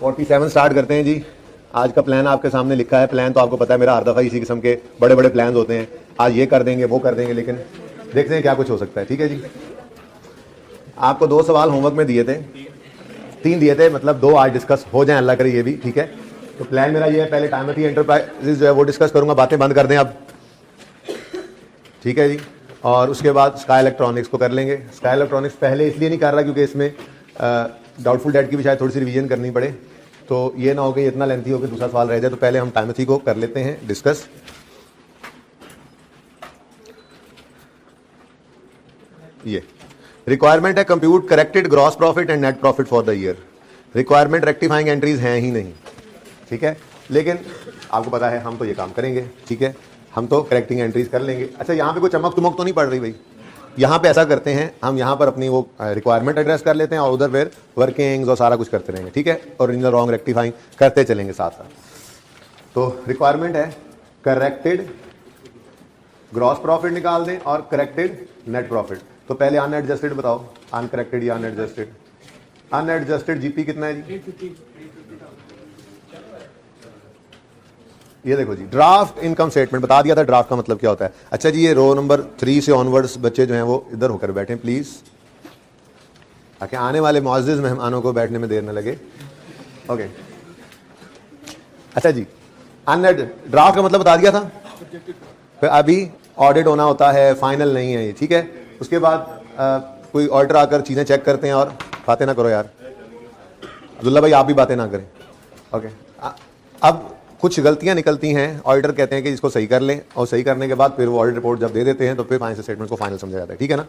47 start करते हैं जी। आज का प्लान आपके सामने लिखा है। प्लान तो आपको पता है मेरा हर दफ़ा इसी किस्म के बड़े बड़े प्लान होते हैं। आज ये कर देंगे वो कर देंगे, लेकिन देखते हैं क्या कुछ हो सकता है। ठीक है जी। आपको 2 सवाल होमवर्क में दिए थे, 3 दिए थे, मतलब 2 आज डिस्कस हो जाए, अल्लाह करे ये भी। ठीक है, तो प्लान मेरा ये है, पहले टाइमथी एंटरप्राइजेज जो है वो डिस्कस करूंगा, बातें बंद कर दें अब। ठीक है जी। और उसके बाद स्काई इलेक्ट्रॉनिक्स को कर लेंगे। स्काई इलेक्ट्रॉनिक्स पहले इसलिए नहीं कर रहा क्योंकि इसमें डाउटफुल डेट की भी शायद थोड़ी सी रिवीजन करनी पड़े, तो ये ना हो कि इतना लेंथी हो कि दूसरा सवाल रह जाए। तो पहले हम टाइमथी को कर लेते हैं डिस्कस। ये रिक्वायरमेंट है compute corrected gross profit and net profit for the year. Requirement rectifying entries हैं ही नहीं। ठीक है, लेकिन आपको पता है हम तो ये काम करेंगे। ठीक है, हम तो करेक्टिंग एंट्रीज कर लेंगे। अच्छा, यहाँ पे कोई चमक चमक तो नहीं पड़ रही भाई? यहाँ पे ऐसा करते हैं, हम यहाँ पर अपनी वो रिक्वायरमेंट एड्रेस कर लेते हैं और उधर फिर वर्किंग्स और सारा कुछ करते रहेंगे। ठीक है, ओरिजिनल रॉन्ग रेक्टिफाइंग करते चलेंगे साथ साथ। तो रिक्वायरमेंट है करेक्टेड ग्रॉस प्रॉफिट निकाल दें और करेक्टेड नेट प्रॉफिट। तो पहले अनएडजस्टेड बताओ, अनकरेक्टेड या अनएडजस्टेड। अनएडजस्टेड जीपी कितना है जी? ये देखो जी, ड्राफ्ट इनकम स्टेटमेंट बता दिया था ड्राफ्ट का मतलब क्या होता है। अच्छा जी, ये रो नंबर 3 से ऑनवर्ड्स बच्चे जो हैं वो इधर होकर बैठे प्लीज, ताकि आने वाले मुअज़्ज़िज़ मेहमानों को बैठने में देर न लगे। ओके, अच्छा जी, ड्राफ्ट का मतलब बता दिया था। फिर अभी ऑडिट होना होता है, फाइनल नहीं है ये। ठीक है, उसके बाद कोई ऑडिटर आकर चीज़ें चेक करते हैं। और बातें ना करो यार, अब्दुल्ला भाई आप भी बातें ना करें। ओके, अब कुछ गलतियां निकलती हैं, ऑडिटर कहते हैं कि इसको सही कर लें, और सही करने के बाद फिर वो ऑडिट रिपोर्ट जब दे देते हैं तो फिर फाइनेंशियल स्टेटमेंट को फाइनल समझा जाता है। ठीक है ना।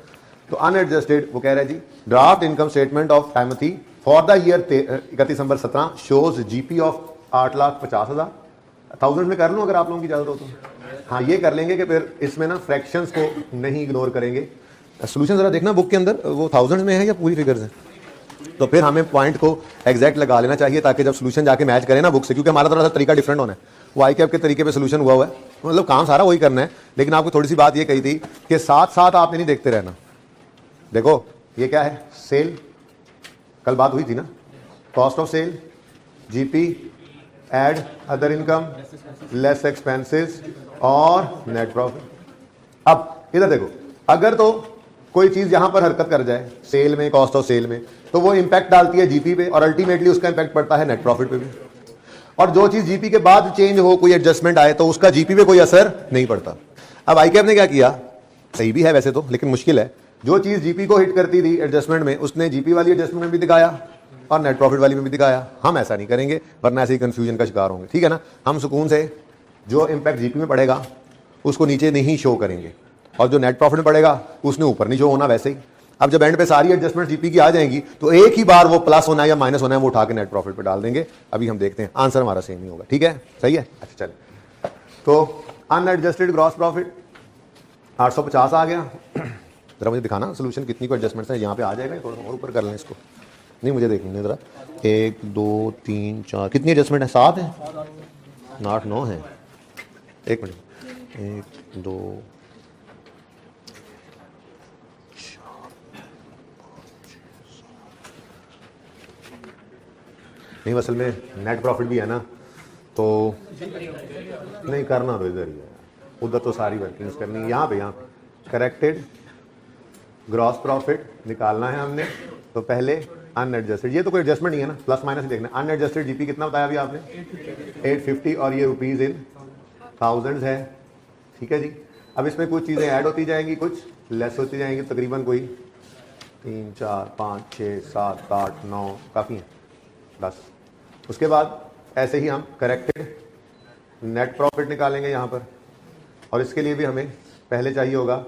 तो अनएडजस्टेड वो कह रहे हैं जी, draft income statement of Timothy for the year 31 December 17 shows GP of 8,50,000। 1000 में कर लूँ अगर आप लोगों की इजाजत हो तो। हाँ, ये कर लेंगे कि फिर इसमें ना फ्रैक्शंस को नहीं इग्नोर करेंगे। सोल्यूशन जरा देखना बुक के अंदर, वो 1000 में है या पूरी फिगर्स है? तो फिर हमें पॉइंट को एग्जैक्ट लगा लेना चाहिए ताकि जब सोल्यूशन जाके मैच करें ना बुक से, क्योंकि हमारा थोड़ा सा तरीका डिफरेंट होना है। वो आई कैप के तरीके पे सोल्यूशन हुआ है, मतलब काम सारा वही करना है, लेकिन आपको थोड़ी सी बात ये कही थी कि साथ साथ आपने नहीं देखते रहना। देखो ये क्या है, सेल, कल बात हुई थी ना, cost of sale, GP, add other income, less expenses और नेट प्रॉफिट। अब इधर देखो, अगर तो कोई चीज यहां पर हरकत कर जाए सेल में, कॉस्ट ऑफ सेल में, तो वो इंपैक्ट डालती है जीपी पे और अल्टीमेटली उसका इंपैक्ट पड़ता है नेट प्रॉफिट पे भी। और जो चीज जीपी के बाद चेंज हो, कोई एडजस्टमेंट आए, तो उसका जीपी पे कोई असर नहीं पड़ता। अब आईकैप ने क्या किया, सही भी है वैसे तो, लेकिन मुश्किल है, जो चीज जीपी को हिट करती थी एडजस्टमेंट में, उसने जीपी वाली एडजस्टमेंट में भी दिखाया और नेट प्रॉफिट वाली में भी दिखाया। हम ऐसा नहीं करेंगे, वरना ऐसे ही कंफ्यूजन का शिकार होंगे। ठीक है ना। हम सुकून से जो इंपैक्ट जीपी में पड़ेगा उसको नीचे नहीं शो करेंगे, और जो नेट प्रॉफिट में पड़ेगा उसने ऊपर नहीं शो होना वैसे ही। अब जब एंड पे सारी एडजस्टमेंट जीपी की आ जाएंगी तो एक ही बार वो प्लस होना है या माइनस होना है वो उठा के नेट प्रॉफिट पे डाल देंगे। अभी हम देखते हैं, आंसर हमारा सेम ही होगा। ठीक है, सही है। अच्छा चले, तो अनएडजस्टेड ग्रॉस प्रॉफिट 850 आ गया। जरा मुझे दिखाना सोल्यूशन कितनी को एडजस्टमेंट है। यहाँ पे आ जाएगा, थोड़ा और ऊपर कर लें इसको। नहीं, मुझे देखने जरा, 1 2 3 4 कितनी एडजस्टमेंट है? 7 है, 8 9 है। एक मिनट, 1 2 नहीं, असल में नेट प्रॉफिट भी है ना, तो नहीं करना तो इधर ही है, उधर तो सारी वर्किंग्स करनी है। यहाँ पे करेक्टेड ग्रॉस प्रॉफिट निकालना है हमने, तो पहले अनएडजस्टेड, ये तो कोई एडजस्टमेंट नहीं है ना, प्लस माइनस ही देखना है। अनएडजस्टेड जीपी कितना बताया अभी आपने? 850, और ये रुपीज इन थाउजेंड्स है। ठीक है जी। अब इसमें कुछ चीज़ें ऐड होती जाएंगी, कुछ लेस होती जाएंगी, तकरीबन कोई 3 4 5 6 7 8 9 काफ़ी है, 10। उसके बाद ऐसे ही हम करेक्टेड नेट प्रॉफिट निकालेंगे यहाँ पर, और इसके लिए भी हमें पहले चाहिए होगा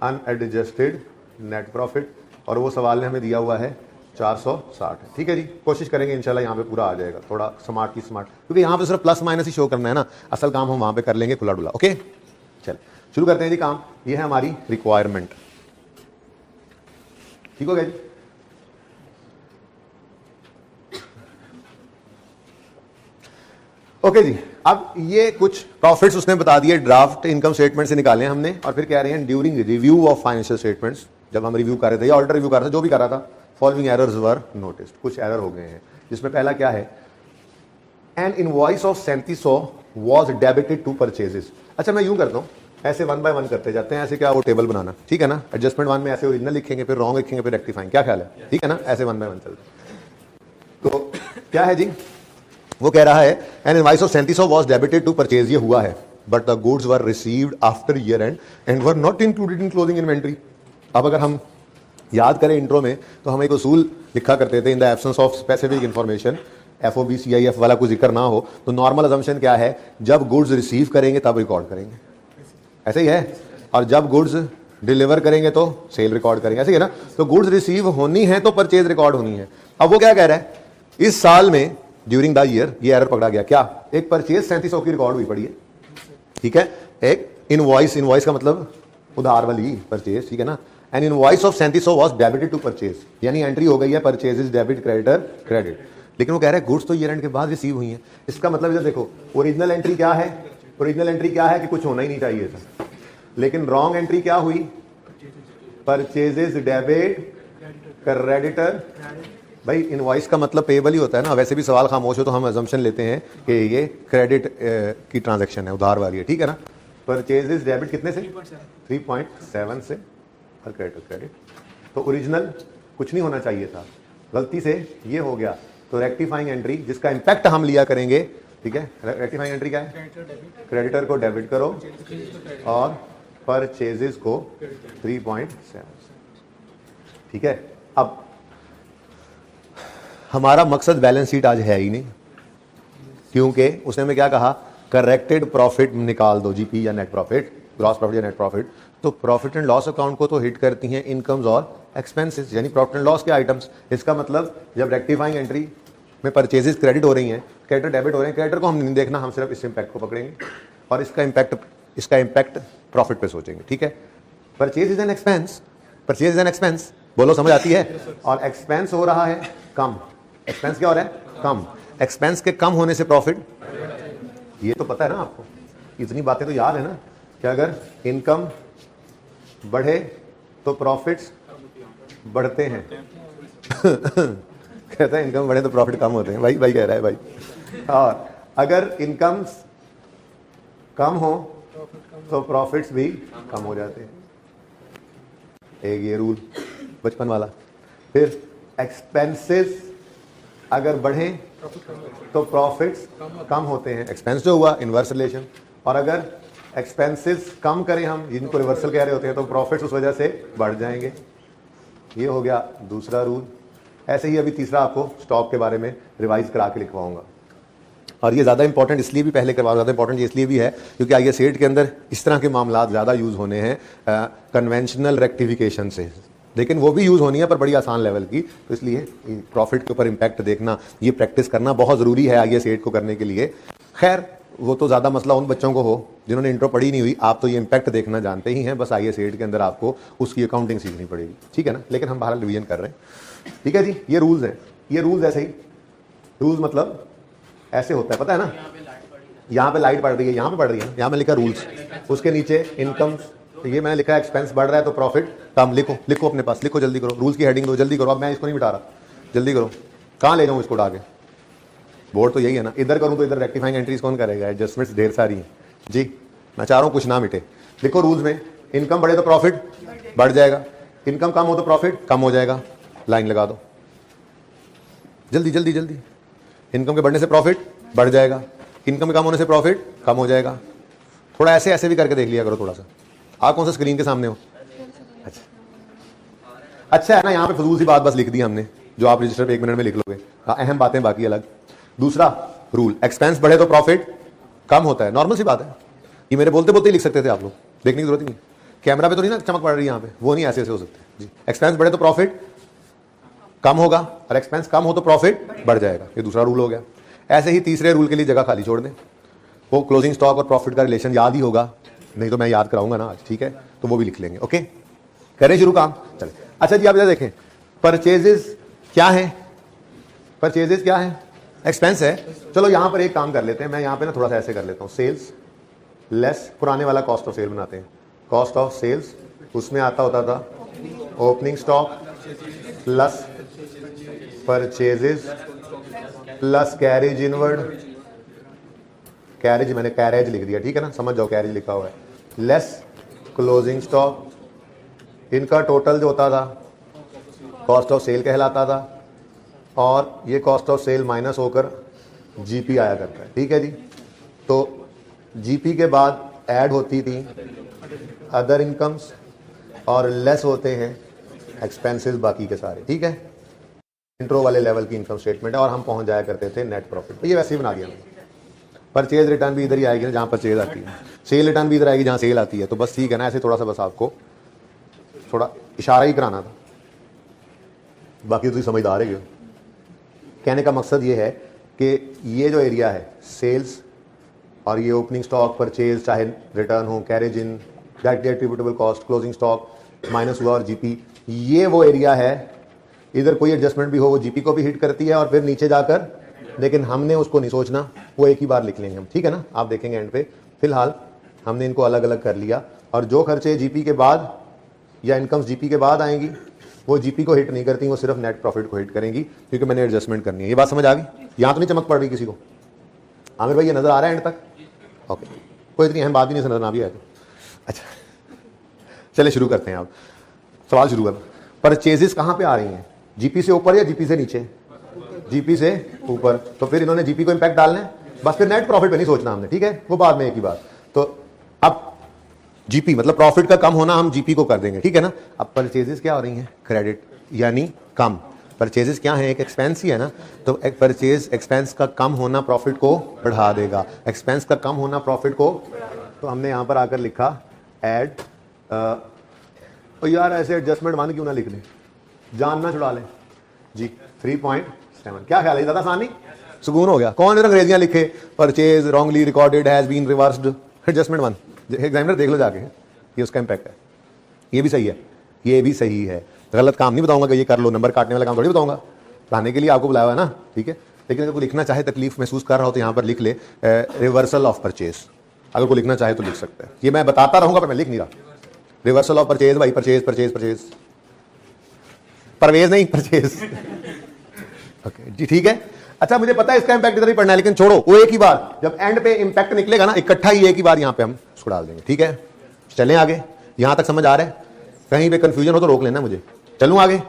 अनएडजस्टेड नेट प्रॉफिट, और वो सवाल ने हमें दिया हुआ है 460 है। ठीक है जी, कोशिश करेंगे इंशाल्लाह यहाँ पे पूरा आ जाएगा, थोड़ा स्मार्ट की स्मार्ट, क्योंकि यहाँ पे सिर्फ प्लस माइनस ही शो करना है ना, असल काम हम वहाँ पे कर लेंगे खुला डुला। ओके, चल शुरू करते हैं जी काम। ये है हमारी रिक्वायरमेंट। ठीक हो गया जी। ओके जी। अब ये कुछ प्रॉफिट्स उसने बता दिए, ड्राफ्ट इनकम स्टेटमेंट से निकाले हमने, और फिर कह रहे हैं during review of financial statements, जब हम रिव्यू कर रहे थे या ऑडिटर रिव्यू कर रहे थे, जो भी कर रहा था, फॉलोइंग एरर्स वर नोटिस्ड। कुछ एरर हो गए हैं, जिसमें पहला क्या है an invoice of 3700 was debited to purchases. अच्छा मैं यूं करता हूँ, ऐसे वन बाय वन करते जाते हैं, ऐसे क्या वो टेबल बनाना, ठीक है ना। एडजस्टमेंट वन में ऐसे ओरिजिनल लिखेंगे, फिर रॉन्ग लिखेंगे, फिर रेक्टिफाइंग, क्या ख्याल है, ठीक है ना, ऐसे वन बाय वन चलते हैं। तो क्या है जी, वो कह रहा है an invoice of 3700 was debited to purchase, ये हुआ है, but the goods were received after year end and were not included in closing inventory. अब अगर हम याद करें इंट्रो में, तो हम एक उसूल लिखा करते थे, in the absence of specific information, FOB CIF वाला कोई जिक्र ना हो, तो नॉर्मल अजम्पशन क्या है, जब गुड्स रिसीव करेंगे तब रिकॉर्ड करेंगे, ऐसे ही है, और जब गुड्स डिलीवर करेंगे तो सेल रिकॉर्ड करेंगे, ऐसे ही है ना। तो गुड्स रिसीव होनी है तो परचेज रिकॉर्ड होनी है। अब वो क्या कह रहा है, इस साल में ड्यूरिंग द ईयर ये एरर पकड़ा गया, क्या, एक परचेज 3700 की रिकॉर्ड हुई पड़ी है, ठीक है, एक इनवॉइस, इनवॉइस का मतलब उधार वाली परचेज, ठीक है ना। An invoice of 3700 was debited to purchase, यानी एंट्री हो गई है परचेजेस डेबिट क्रेडिटर क्रेडिट, लेकिन वो कह रहा है गुड्स तो ईयर एंड के बाद रिसीव हुई हैं। इसका मतलब इधर देखो, ओरिजिनल एंट्री क्या है, ओरिजिनल एंट्री क्या है कि कुछ होना ही नहीं चाहिए था, लेकिन रॉन्ग एंट्री क्या हुई, परचेजेस डेबिट क्रेडिटर। भाई इनवॉइस का मतलब पेबल ही होता है ना, वैसे भी सवाल खामोश हो तो हम अजम्पशन लेते हैं कि ये क्रेडिट की ट्रांजैक्शन है, उधार वाली है, ठीक है ना। परचेजेस डेबिट कितने से, 3.7 से, और क्रेडिट तो ओरिजिनल कुछ नहीं होना चाहिए था, गलती से ये हो गया, तो रेक्टिफाइंग एंट्री जिसका इंपैक्ट हम लिया करेंगे, ठीक है। रेक्टिफाइंग एंट्री क्या है, क्रेडिटर को डेबिट करो और परचेजेस को 3.7, ठीक है। अब हमारा मकसद बैलेंस शीट आज है ही नहीं, क्योंकि उसने हमें क्या कहा, करेक्टेड प्रॉफिट निकाल दो, जीपी या नेट प्रॉफिट, ग्रॉस प्रॉफिट या नेट प्रॉफिट। तो प्रॉफिट एंड लॉस अकाउंट को तो हिट करती हैं इनकम्स और एक्सपेंसेस, यानी प्रॉफिट एंड लॉस के आइटम्स। इसका मतलब जब रेक्टिफाइंग एंट्री में परचेजेस क्रेडिट हो रही हैं, क्रेडिटर डेबिट हो रहे हैं, क्रेडिटर को हम नहीं देखना, हम सिर्फ इस इंपैक्ट को पकड़ेंगे और इसका इंपैक्ट प्रॉफिट पे सोचेंगे, ठीक है। Purchase is an expense, purchase is an expense, बोलो समझ आती है, और एक्सपेंस हो रहा है कम, एक्सपेंस क्या हो रहा है, कम, एक्सपेंस के कम होने से प्रॉफिट, ये तो पता है ना आपको, इतनी बातें तो याद है ना, कि अगर इनकम बढ़े तो प्रॉफिट्स बढ़ते हैं कहता है इनकम बढ़े तो प्रॉफिट कम होते हैं, भाई भाई कह रहा है भाई। और अगर इनकम कम हो तो प्रॉफिट्स भी कम हो जाते हैं, एक ये रूल बचपन वाला। फिर एक्सपेंसेस अगर बढ़े तो प्रॉफिट्स कम होते हैं, एक्सपेंस जो हुआ इनवर्स रिलेशन, और अगर एक्सपेंसेस कम करें हम, जिनको रिवर्सल कह रहे होते हैं, तो प्रॉफिट्स उस वजह से बढ़ जाएंगे। ये हो गया दूसरा रूल। ऐसे ही अभी तीसरा आपको स्टॉक के बारे में रिवाइज करा के लिखवाऊंगा, और ये ज़्यादा इंपॉर्टेंट इसलिए भी पहले करवा, ज़्यादा इंपॉर्टेंट इसलिए भी है क्योंकि आईए सेट के अंदर इस तरह के मामला ज़्यादा यूज़ होने हैं कन्वेंशनल रेक्टिफिकेशन से, लेकिन वो भी यूज़ होनी है पर बड़ी आसान लेवल की, तो इसलिए प्रॉफिट के ऊपर इम्पैक्ट देखना, ये प्रैक्टिस करना बहुत ज़रूरी है आईए सेट को करने के लिए। खैर वो तो ज़्यादा मसला उन बच्चों को हो जिन्होंने इंट्रो पढ़ी नहीं हुई, आप तो ये इम्पैक्ट देखना जानते ही हैं, बस आईए सेट के अंदर आपको उसकी अकाउंटिंग सीखनी पड़ेगी, ठीक है ना। लेकिन हम बहरहाल रिवीजन कर रहे हैं, ठीक है जी। ये रूल्स हैं, ये रूल्स ऐसे ही, रूल्स मतलब ऐसे होता है, पता है ना, यहाँ पे लाइट पड़ रही है, यहाँ पे पड़ रही है, यहाँ में लिखा रूल्स, उसके नीचे इनकम, तो ये मैंने लिखा है एक्सपेंस बढ़ रहा है तो प्रॉफिट कम, लिखो लिखो अपने पास, लिखो जल्दी करो, रूल्स की हेडिंग दो, जल्दी करो। अब मैं इसको नहीं मिटा रहा, जल्दी करो, कहाँ ले जाऊँ इसको उड़ा के, बोर्ड तो यही है ना, इधर करूँ तो इधर रेक्टिफाइंग एंट्रीज कौन करेगा, एडजस्टमेंट्स ढेर सारी हैं जी, मैं चाह रहा हूँ कुछ ना मिटे। लिखो रूल्स में, इनकम बढ़े तो प्रॉफिट बढ़ जाएगा, इनकम कम हो तो प्रॉफिट कम हो जाएगा, लाइन लगा दो जल्दी जल्दी जल्दी। इनकम के बढ़ने से प्रॉफिट बढ़ जाएगा, इनकम के कम होने से प्रॉफिट कम हो जाएगा। थोड़ा ऐसे ऐसे भी करके देख लिया करो थोड़ा सा। आप कौन सा स्क्रीन के सामने हो, अच्छा है ना, यहाँ पे फजूल सी बात बस लिख दी हमने, जो आप रजिस्टर पे 1 मिनट में लिख लोगे, अहम बातें बाकी अलग। दूसरा रूल, एक्सपेंस बढ़े तो प्रॉफिट कम होता है, नॉर्मल सी बात है, ये मेरे बोलते बोलते ही लिख सकते थे आप लोग, देखने की जरूरत नहीं, कैमरा पे तो नहीं ना चमक पड़ रही है यहाँ पे, वो नहीं ऐसे ऐसे हो सकते जी। एक्सपेंस बढ़े तो प्रॉफिट कम होगा और एक्सपेंस कम हो तो प्रॉफिट बढ़ जाएगा, ये दूसरा रूल हो गया। ऐसे ही तीसरे रूल के लिए जगह खाली छोड़ दें, वो क्लोजिंग स्टॉक और प्रॉफिट का रिलेशन याद ही होगा, नहीं तो मैं याद कराऊंगा ना आज, ठीक है, तो वो भी लिख लेंगे। ओके, करें शुरू काम, चले। अच्छा जी, आप इधर देखें, परचेजेस क्या है, परचेजेस क्या है, एक्सपेंस है। चलो यहाँ पर एक काम कर लेते हैं, मैं यहाँ पे ना थोड़ा सा ऐसे कर लेता हूँ, सेल्स लेस पुराने वाला कॉस्ट ऑफ सेल बनाते हैं, कॉस्ट ऑफ सेल्स, उसमें आता होता था opening stock plus purchases plus carriage inward carriage मैंने कैरेज लिख दिया, ठीक है ना, समझ जाओ कैरेज लिखा हुआ है, लेस क्लोजिंग स्टॉक, इनका टोटल जो होता था कॉस्ट ऑफ सेल कहलाता था, और ये कॉस्ट ऑफ सेल माइनस होकर जीपी आया करता है, ठीक है जी। तो जीपी के बाद ऐड होती थी अदर इनकम्स और लेस होते हैं एक्सपेंसेस बाकी के सारे, ठीक है। इंट्रो वाले लेवल की इनकम स्टेटमेंट है और हम पहुंच जाया करते थे नेट प्रॉफिट। ये वैसे ही बना दिया, परचेज रिटर्न भी इधर ही आएगी ना जहाँ परचेज आती है, सेल रिटर्न भी इधर आएगी जहाँ सेल आती है, तो बस ठीक है ना, ऐसे थोड़ा सा बस आपको थोड़ा इशारा ही कराना था, बाकी तो समझदार है। कहने का मकसद ये है कि ये जो एरिया है सेल्स और ये ओपनिंग स्टॉक, परचेज, चाहे रिटर्न हो, carriage in, directly attributable cost, closing stock minus हुआ और जीपी, ये वो एरिया है, इधर कोई एडजस्टमेंट भी हो वो जीपी को भी हिट करती है और फिर नीचे जाकर, लेकिन हमने उसको नहीं सोचना, वो एक ही बार लिख लेंगे हम, ठीक है ना, आप देखेंगे एंड पे। फिलहाल हमने इनको अलग अलग कर लिया और जो खर्चे जीपी के बाद या इनकम्स जीपी के बाद आएंगी वो जीपी को हिट नहीं करती, वो सिर्फ नेट प्रॉफिट को हिट करेंगी, क्योंकि मैंने एडजस्टमेंट करनी है। ये बात समझ आ गई? यहाँ तो नहीं चमक पड़ रही किसी को? आमिर भाई ये नजर आ रहा है एंड तक? ओके, कोई इतनी अहम बात भी नहीं, नजर ना भी आए तो अच्छा। चलिए शुरू करते हैं। आप सवाल शुरू कर, परचेजेस कहाँ पे आ रही हैं, जीपी से ऊपर या जीपी से नीचे? जीपी से ऊपर, तो फिर इन्होंने जीपी को इंपैक्ट डालना है, बस फिर नेट प्रॉफिट पे नहीं सोचना हमने, ठीक है, वो बाद में एक ही बात। तो अब जीपी मतलब प्रॉफिट का कम होना हम जीपी को कर देंगे, ठीक है ना। अब परचेजेस क्या हो रही हैं? क्रेडिट यानी कम। परचेजेस क्या है? एक एक्सपेंस ही है ना, तो एक परचेज एक्सपेंस का कम होना प्रॉफिट को बढ़ा देगा, एक्सपेंस का कम होना प्रॉफिट को, तो हमने यहां पर आकर लिखा ऐड, तो यार ऐसे एडजस्टमेंट मान क्यों ना लिख लें, जान ना छुड़ा लें जी। 3.7 क्या ख्याल है? ज्यादा आसान नहीं? सुकून हो गया। कौन ने अंग्रेजियां लिखे? Purchase wrongly recorded has been reversed, adjustment 1, examiner देख लो जाके, ये उसका इंपैक्ट है। ये भी सही है, ये भी सही है, गलत काम नहीं बताऊंगा कि ये कर लो, नंबर काटने वाला काम थोड़ी बताऊंगा, पढ़ाने के लिए आपको बुलाया है ना, ठीक है। लेकिन अगर कोई लिखना चाहे, तकलीफ महसूस कर रहा हो, तो यहाँ पर लिख ले रिवर्सल ऑफ परचेज, अगर कोई लिखना चाहे तो लिख सकता है। ये मैं बताता रहूंगा पर मैं लिख नहीं रहा, रिवर्सल ऑफ परचेज भाई, परचेज परचेज परचेज, परवेज नहीं परचेज ओके जी, ठीक है। अच्छा मुझे पता है इसका इंपैक्ट इधर ही पढ़ना है, लेकिन छोड़ो, वो एक ही बार जब एंड पे इंपैक्ट निकलेगा ना इकट्ठा ही एक ही बार यहाँ पे हम उसको डाल देंगे, ठीक है। चलें आगे, यहां तक समझ आ रहा है? कहीं पे कंफ्यूजन हो तो रोक लेना मुझे। चलूं आगे?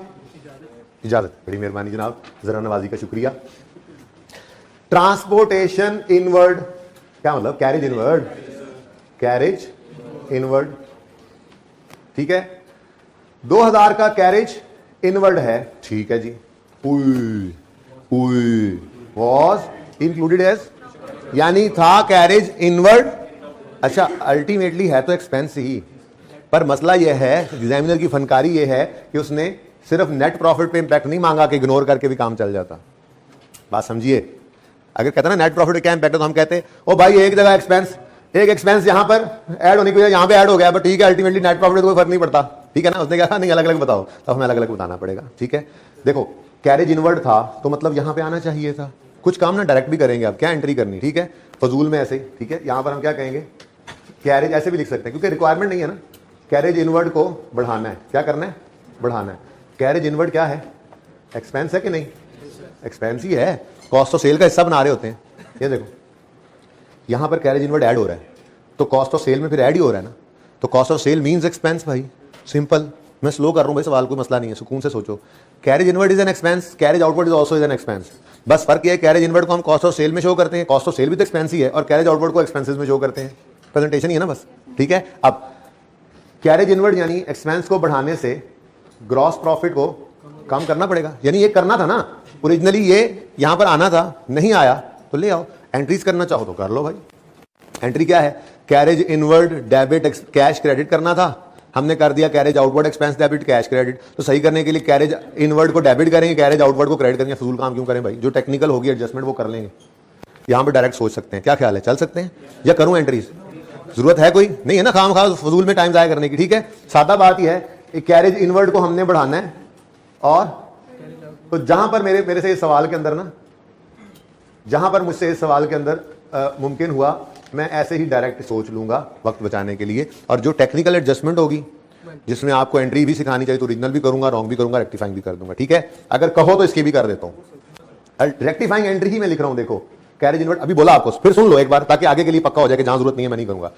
इजाजत, बड़ी मेहरबानी जनाब, जरा नवाजी का शुक्रिया। ट्रांसपोर्टेशन इनवर्ड क्या मतलब? कैरेज इनवर्ड, कैरेज इनवर्ड, ठीक है। 2000 का कैरेज इनवर्ड है, ठीक है जी। वॉज इंक्लूडेड एज, यानी था कैरेज इनवर्ड। अच्छा अल्टीमेटली है तो एक्सपेंस ही, पर मसला यह है, एग्जामिनर की फनकारी यह है कि उसने सिर्फ नेट प्रॉफिट पे इंपैक्ट नहीं मांगा कि इग्नोर करके भी काम चल जाता। बात समझिए, अगर कहते ना नेट प्रॉफिट पे क्या इंपैक्ट है, तो हम कहते ओ भाई एक जगह एक्सपेंस, एक एक्सपेंस यहां पर ऐड होने की वजह यहां पे ऐड हो गया, बट ठीक है अल्टीमेटली नेट प्रॉफिट कोई फर्क नहीं पड़ता, ठीक है ना। उसने कहा नहीं अलग अलग बताओ, तो हमें अलग अलग बताना पड़ेगा, ठीक है। देखो कैरेज इनवर्ड था तो मतलब यहां पे आना चाहिए था। कुछ काम ना डायरेक्ट भी करेंगे, आप क्या एंट्री करनी, ठीक है, फजूल में ऐसे, ठीक है। यहां पर हम क्या कहेंगे, कैरेज ऐसे भी लिख सकते हैं क्योंकि रिक्वायरमेंट नहीं है ना, कैरेज इनवर्ड को बढ़ाना है, क्या करना है? बढ़ाना है। कैरेज इनवर्ड क्या है? एक्सपेंस है कि नहीं? एक्सपेंस ही है, कॉस्ट ऑफ सेल का हिस्सा बना रहे होते हैं। ये देखो यहां पर कैरेज इनवर्ड ऐड हो रहा है, तो कॉस्ट ऑफ सेल में फिर ऐड ही हो रहा है ना, तो cost of sale means expense भाई, सिंपल। मैं स्लो कर रहा हूं भाई, सवाल कोई मसला नहीं है, सुकून से सोचो। Carriage inward is an expense, carriage outward is also is an expense, बस फर्क ये है कैरेज इनवर्ड को हम कॉस्ट ऑफ सेल में शो करते हैं, कॉस्ट ऑफ सेल भी तो एक्सपेंस ही है, और कैरेज आउटवर्ड को एक्सपेंसेस में शो करते हैं, प्रेजेंटेशन ही है ना बस, ठीक है। अब कैरेज इनवर्ड यानी एक्सपेंस को बढ़ाने से ग्रॉस प्रॉफिट को कम करना पड़ेगा, यानी ये करना था ना ओरिजिनली, ये यहां पर आना था, नहीं आया तो ले आओ। एंट्रीज करना चाहो तो कर लो भाई। एंट्री क्या है? Carriage inward debit cash credit करना था, हमने कर दिया carriage outward expense debit cash credit. तो सही करने के लिए कैरेज इनवर्ड को डेबिट करेंगे, कैरेज आउटवर्ड को क्रेडिट करेंगे। फजूल काम क्यों करें भाई, जो टेक्निकल होगी एडजस्टमेंट वो कर लेंगे, यहां पर डायरेक्ट सोच सकते हैं। क्या ख्याल है, चल सकते हैं या करूं एंट्रीज? जरूरत है कोई नहीं है ना, खाम खा फजूल में टाइम जाया करने की, ठीक है। सादा बात यह है कैरेज इनवर्ड को हमने बढ़ाना है, और तो जहां पर मेरे से इस सवाल के अंदर ना, जहां पर मुझसे इस सवाल के अंदर मुमकिन हुआ, मैं ऐसे ही डायरेक्ट सोच लूंगा वक्त बचाने के लिए, और जो टेक्निकल एडजस्टमेंट होगी जिसमें आपको एंट्री भी सिखानी चाहिए तो ओरिजिनल भी करूंगा, रॉन्ग भी करूंगा, रेक्टिफाइंग भी कर दूंगा, ठीक है। अगर कहो तो इसकी भी कर देता हूं, रेक्टिफाइंग एंट्री ही मैं लिख रहा हूं। देखो कैरेज इनवर्ड अभी बोला आपको, फिर सुन लो एक बार ताकि आगे के लिए पक्का हो जाए कि जहां जरूरत नहीं है मैं नहीं करूंगा।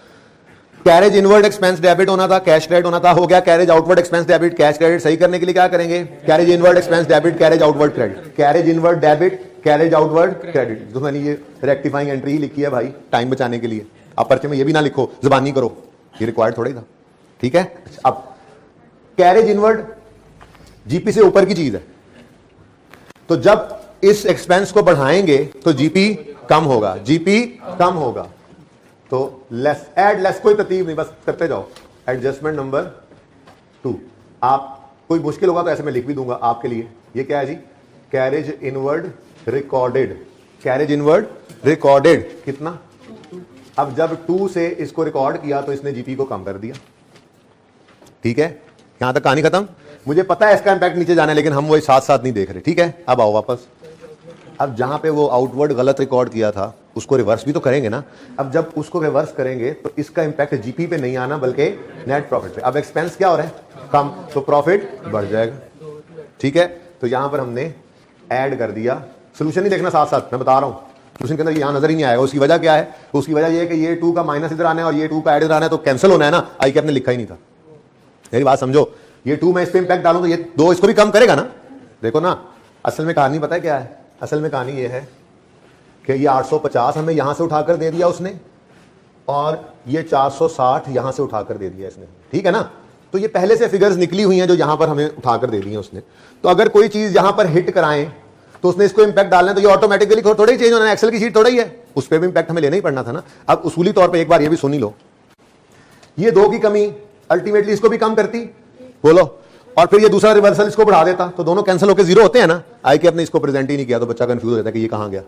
कैरेज इनवर्ड एक्सपेंस डेबिट होना था, कैश क्रेडिट होना था, हो गया। Carriage outward expense debit, cash credit सही करने के लिए क्या करेंगे? Carriage inward expense debit, carriage outward credit, carriage inward debit, carriage outward credit. तो मैंने ये रेक्टिफाइंग एंट्री ही लिखी है भाई टाइम बचाने के लिए। आप पर्चे में ये भी ना लिखो, जुबानी करो, ये रिक्वायर्ड थोड़ा ही था, ठीक है। अब कैरेज इनवर्ड जीपी से ऊपर की चीज है, तो जब इस एक्सपेंस को बढ़ाएंगे तो जीपी कम होगा, जीपी कम होगा तो लेस, एड लेस, कोई तरतीब नहीं, बस करते जाओ। एडजस्टमेंट नंबर 2, आप कोई मुश्किल होगा तो ऐसे मैं लिख भी दूंगा आपके लिए। ये क्या है जी? Carriage inward recorded, carriage inward recorded कितना? अब जब 2 से इसको रिकॉर्ड किया तो इसने जीपी को कम कर दिया, ठीक है। यहां तक कहानी खत्म। मुझे पता है इसका इंपैक्ट नीचे जाना है, लेकिन हम वो साथ साथ नहीं देख रहे, ठीक है। अब आओ वापस। अब जहां पे वो आउटवर्ड गलत रिकॉर्ड किया था उसको रिवर्स भी तो करेंगे ना। अब जब उसको रिवर्स करेंगे तो इसका इंपैक्ट जीपी पे नहीं आना बल्कि नेट प्रॉफिट पे। अब एक्सपेंस क्या हो रहा है? कम, तो प्रॉफिट बढ़ जाएगा, ठीक है। तो यहां पर हमने ऐड कर दिया। सोल्यूशन नहीं देखना साथ साथ, मैं बता रहा हूं सोल्यूशन के अंदर यहां नजर ही नहीं आएगा। उसकी वजह क्या है? उसकी वजह यह है कि ये 2 का माइनस इधर आना है और ये 2 का ऐड इधर आना है, तो कैंसिल होना है ना। आई के आपने लिखा ही नहीं था। मेरी बात समझो, ये 2 मैं इस पे इंपैक्ट डालूं तो ये 2 इसको भी कम करेगा ना। देखो ना, असल में कहानी पता है क्या है? असल में कहानी ये है कि ये 850 हमें यहां से उठाकर दे दिया उसने, और ये 460 यहां से उठाकर दे दिया इसने, ठीक है ना। तो ये पहले से फिगर्स निकली हुई हैं जो यहां पर हमें उठाकर दे दी हैं उसने। तो अगर कोई चीज यहां पर हिट कराएं तो उसने इसको इंपैक्ट डालना है, तो ये ऑटोमेटिकली थोड़ा ही चेंज होना है। एक्सेल की शीट थोड़ा ही है, उस पर भी इंपैक्ट हमें लेना ही पड़ना था ना। अब उसूली तौर पर एक बार ये भी सुनी लो, ये 2 की कमी अल्टीमेटली इसको भी कम करती, बोलो, और फिर ये दूसरा रिवर्सल इसको बढ़ा देता, तो दोनों कैंसिल होकर 0 होते हैं ना। आई के अपने इसको प्रेजेंट ही नहीं किया तो बच्चा कंफ्यूज हो जाता है कि ये कहां गया,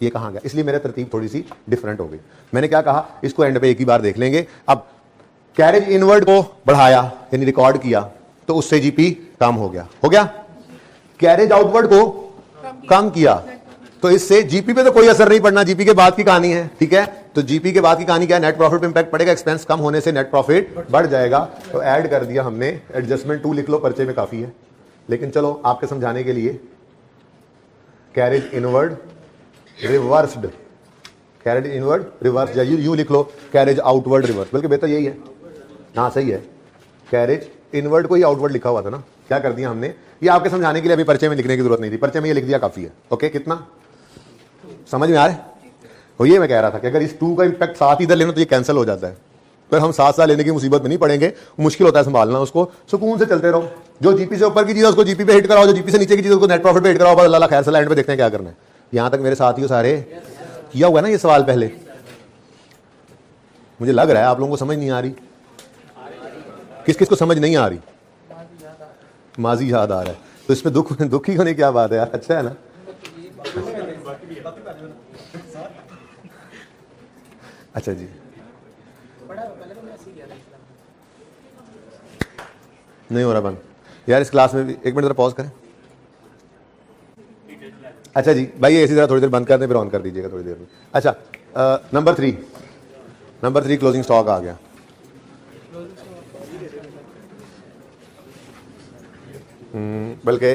ये कहां गया। इसलिए मेरी तरतीब थोड़ी सी डिफरेंट हो गई। मैंने क्या कहा, इसको एंड पे एक ही बार देख लेंगे। अब कैरेज इनवर्ड को बढ़ाया यानी रिकॉर्ड किया तो उससे जीपी कम हो गया, हो गया। कैरेज आउटवर्ड को कम किया तो इससे जीपी पे तो कोई असर नहीं पड़ना, जीपी के बाद की कहानी है, ठीक है। तो जीपी के बाद की कहानी क्या है? नेट प्रॉफिट पे इंपैक्ट पड़ेगा, एक्सपेंस कम होने से नेट प्रॉफिट बढ़ जाएगा। तो ऐड कर दिया हमने, एडजस्टमेंट 2 लिख लो, पर्चे में काफी है। लेकिन चलो आपके समझाने के लिए carriage inward reversed, carriage inward reverse, या यू लिख लो कैरेज आउटवर्ड रिवर्स, बल्कि बेहतर यही है। हाँ सही है, कैरेज इनवर्ड को ही आउटवर्ड लिखा हुआ था ना। क्या कर दिया हमने, ये आपके समझाने के लिए अभी पर्चे में लिखने की जरूरत नहीं थी, पर्चे में ये लिख दिया काफी है। ओके, कितना समझ में आ रहा है? तो ये मैं कह रहा था कि अगर इस 2 का इंपैक्ट साथ इधर लेना तो ये कैंसिल हो जाता है, फिर हम साथ साथ लेने की मुसीबत में नहीं पड़ेंगे, मुश्किल होता है संभालना उसको। सुकून से चलते रहो, जो जीपी से ऊपर की चीज है उसको जीपी पे हिट कराओ, जो जीपी से नीचे की चीज उसको नेट प्रॉफिट पे हिट कराओ। बस अल्लाह खैर सलाह, एंड पे देखते हैं क्या करना है। यहां तक मेरे साथियों सारे किया हुआ है ना ये सवाल पहले? मुझे लग रहा है आप लोगों को समझ नहीं आ रही। किस किस को समझ नहीं आ रही? माजी याद आ रहा है, तो इसमें दुखी होने की क्या बात है यार, अच्छा है ना। अच्छा जी, नहीं हो रहा बंद यार इस क्लास में भी। 1 मिनट जरा पॉज करें। अच्छा जी भाई, ऐसी तरह थोड़ी देर बंद कर दें, फिर ऑन कर दीजिएगा थोड़ी देर में। अच्छा, नंबर 3 क्लोजिंग स्टॉक आ गया। बल्कि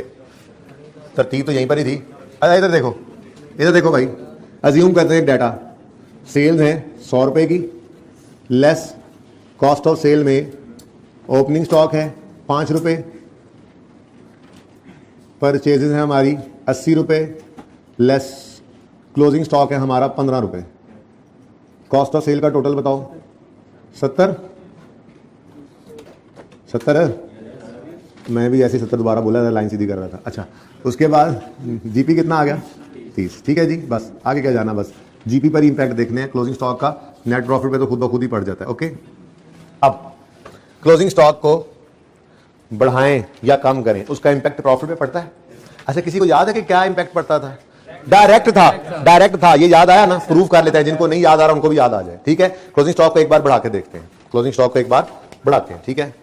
तरतीब तो यहीं पर ही थी। अच्छा इधर देखो भाई, अज्यूम करते हैं डाटा सेल्स हैं 100 रुपए की, लेस कॉस्ट ऑफ सेल में ओपनिंग स्टॉक है 5 रुपए, परचेजेस है हमारी 80 रुपए, लेस क्लोजिंग स्टॉक है हमारा 15 रुपए। कॉस्ट ऑफ सेल का टोटल बताओ, 70 है। मैं भी ऐसे 70 दोबारा बोला था, लाइन सीधी कर रहा था। अच्छा, उसके बाद जीपी कितना आ गया? 30, ठीक है जी। बस आगे क्या जाना, बस जीपी पर इंपैक्ट देखने हैं। क्लोजिंग स्टॉक का नेट प्रॉफिट पे तो खुद ब खुद ही पड़ जाता है। ओके, अब क्लोजिंग स्टॉक को बढ़ाएं या कम करें, उसका इंपैक्ट प्रॉफिट पे पड़ता है। अच्छा, किसी को याद है कि क्या इंपैक्ट पड़ता था? डायरेक्ट था, ये याद आया ना? प्रूव कर लेते हैं, जिनको नहीं याद आ रहा उनको भी याद आ जाए, ठीक है। क्लोजिंग स्टॉक को एक बार बढ़ा के देखते हैं, क्लोजिंग स्टॉक को एक बार बढ़ाते हैं, ठीक है।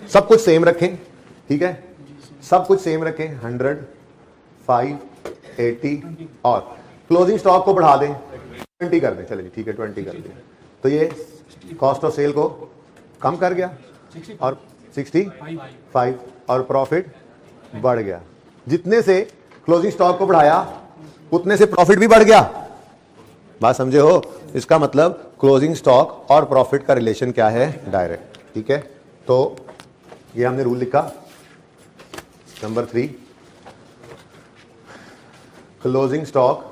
सब कुछ सेम रखें, ठीक है, सब कुछ सेम रखें। 100, 5, 80 और क्लोजिंग स्टॉक को बढ़ा दें, 20 कर दें। चलिए ठीक है, 20 कर दें। तो ये कॉस्ट ऑफ सेल को कम कर गया और 65 और प्रॉफिट बढ़ गया। जितने से क्लोजिंग स्टॉक को बढ़ाया उतने से प्रॉफिट भी बढ़ गया। बात समझे हो? इसका मतलब क्लोजिंग स्टॉक और प्रॉफिट का रिलेशन क्या है? डायरेक्ट। ठीक है, तो ये हमने रूल लिखा। नंबर 3, क्लोजिंग स्टॉक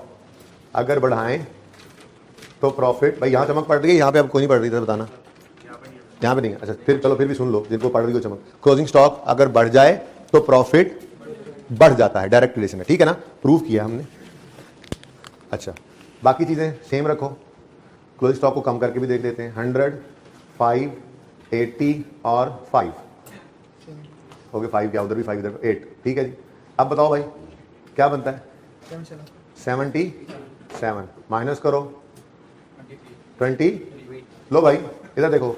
अगर बढ़ाएं तो प्रॉफिट। भाई यहां चमक पड़ रही है, यहां पे अब कोई नहीं पड़ रही था, बताना। यहां पे नहीं है? अच्छा, फिर चलो, फिर भी सुन लो जिनको पड़ रही हो चमक। क्लोजिंग स्टॉक अगर बढ़ जाए तो प्रॉफिट बढ़ जाता है, डायरेक्ट रिलेशन है। ठीक है ना, प्रूव किया हमने। अच्छा, बाकी चीजें सेम रखो। क्लोजिंग स्टॉक को कम करके भी देख लेते हैं। 100, 5, 80 और 5 हो गए। 5 क्या, उधर भी 5, इधर 8। ठीक है जी, अब बताओ भाई क्या बनता है? 77 माइनस करो 20। लो भाई इधर देखो,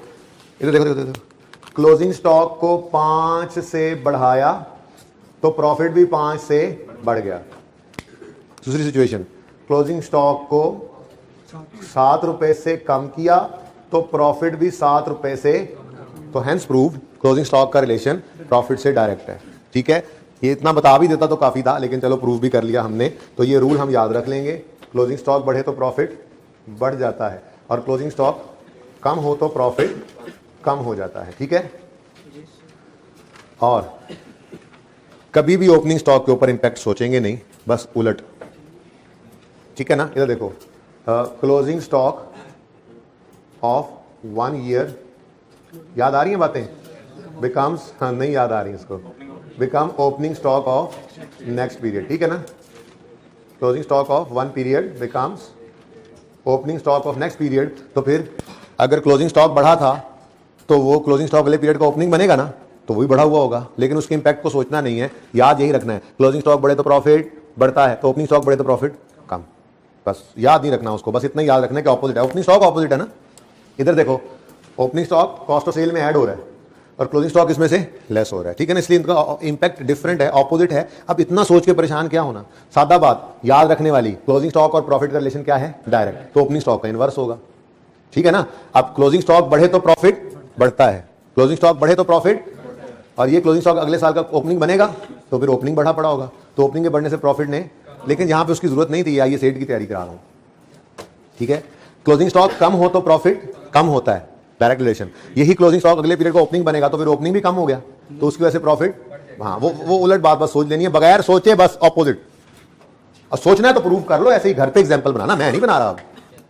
इधर देखो, देखो, देखो। क्लोजिंग स्टॉक को 5 से बढ़ाया तो प्रॉफिट भी 5 से बढ़ गया। दूसरी सिचुएशन, क्लोजिंग स्टॉक को 7 रुपए से कम किया तो प्रॉफिट भी 7 रुपए से। तो हेंस प्रूव क्लोजिंग स्टॉक का रिलेशन प्रॉफिट से डायरेक्ट है। ठीक है, ये इतना बता भी देता तो काफी था, लेकिन चलो प्रूव भी कर लिया हमने। तो ये रूल हम याद रख लेंगे। क्लोजिंग स्टॉक बढ़े तो प्रॉफिट बढ़ जाता है, और क्लोजिंग स्टॉक कम हो तो प्रॉफिट कम हो जाता है। ठीक है, और कभी भी ओपनिंग स्टॉक के ऊपर इंपैक्ट सोचेंगे नहीं, बस उलट। ठीक है ना, इधर देखो, क्लोजिंग स्टॉक ऑफ 1 ईयर, याद आ रही है बातें? बिकम्स, हाँ नहीं याद आ रही है इसको, become opening stock of next period. ठीक है ना, closing stock of 1 period becomes opening stock of next period. तो फिर अगर क्लोजिंग स्टॉक बढ़ा था तो वो क्लोजिंग स्टॉक अगले पीरियड का ओपनिंग बनेगा ना, तो वो भी बढ़ा हुआ होगा। लेकिन उसके इंपैक्ट को सोचना नहीं है, याद यही रखना है, क्लोजिंग स्टॉक बढ़े तो प्रॉफिट बढ़ता है, तो ओपनिंग स्टॉक बढ़े तो प्रॉफिट कम। बस याद नहीं रखना उसको, बस इतना याद रखना है कि ऑपोजिट है। ओपनिंग स्टॉक ऑपोजिट है ना। इधर देखो, opening stock cost of sale में ऐड हो रहा है और क्लोजिंग स्टॉक इसमें से लेस हो रहा है। ठीक है ना, इसलिए इनका इंपैक्ट डिफरेंट है, ऑपोजिट है। अब इतना सोच के परेशान क्या होना, सादा बात याद रखने वाली, क्लोजिंग स्टॉक और प्रॉफिट का रिलेशन क्या है? डायरेक्ट। तो ओपनिंग स्टॉक का इनवर्स होगा। ठीक है ना, अब क्लोजिंग स्टॉक बढ़े तो प्रॉफिट बढ़ता है, क्लोजिंग स्टॉक बढ़े तो प्रॉफिट, और ये क्लोजिंग स्टॉक अगले साल का ओपनिंग बनेगा तो फिर ओपनिंग बढ़ा पड़ा होगा, तो ओपनिंग के बढ़ने से प्रॉफिट ने, लेकिन यहां पे उसकी जरूरत नहीं थी, आइए सेट की तैयारी करा रहा हूं। ठीक है, क्लोजिंग स्टॉक कम हो तो प्रॉफिट कम होता है, डायरेक्ट रिलेशन। यही क्लोजिंग स्टॉक अगले पीरियड का ओपनिंग बनेगा तो फिर ओपनिंग भी कम हो गया, तो उसकी वजह से प्रॉफिट। हाँ, वो उलट बात बस सोच लेनी है, बगैर सोचे बस ऑपोजिट। और सोचना है तो प्रूव कर लो, ऐसे ही घर पे एग्जाम्पल बनाना, मैं नहीं बना रहा।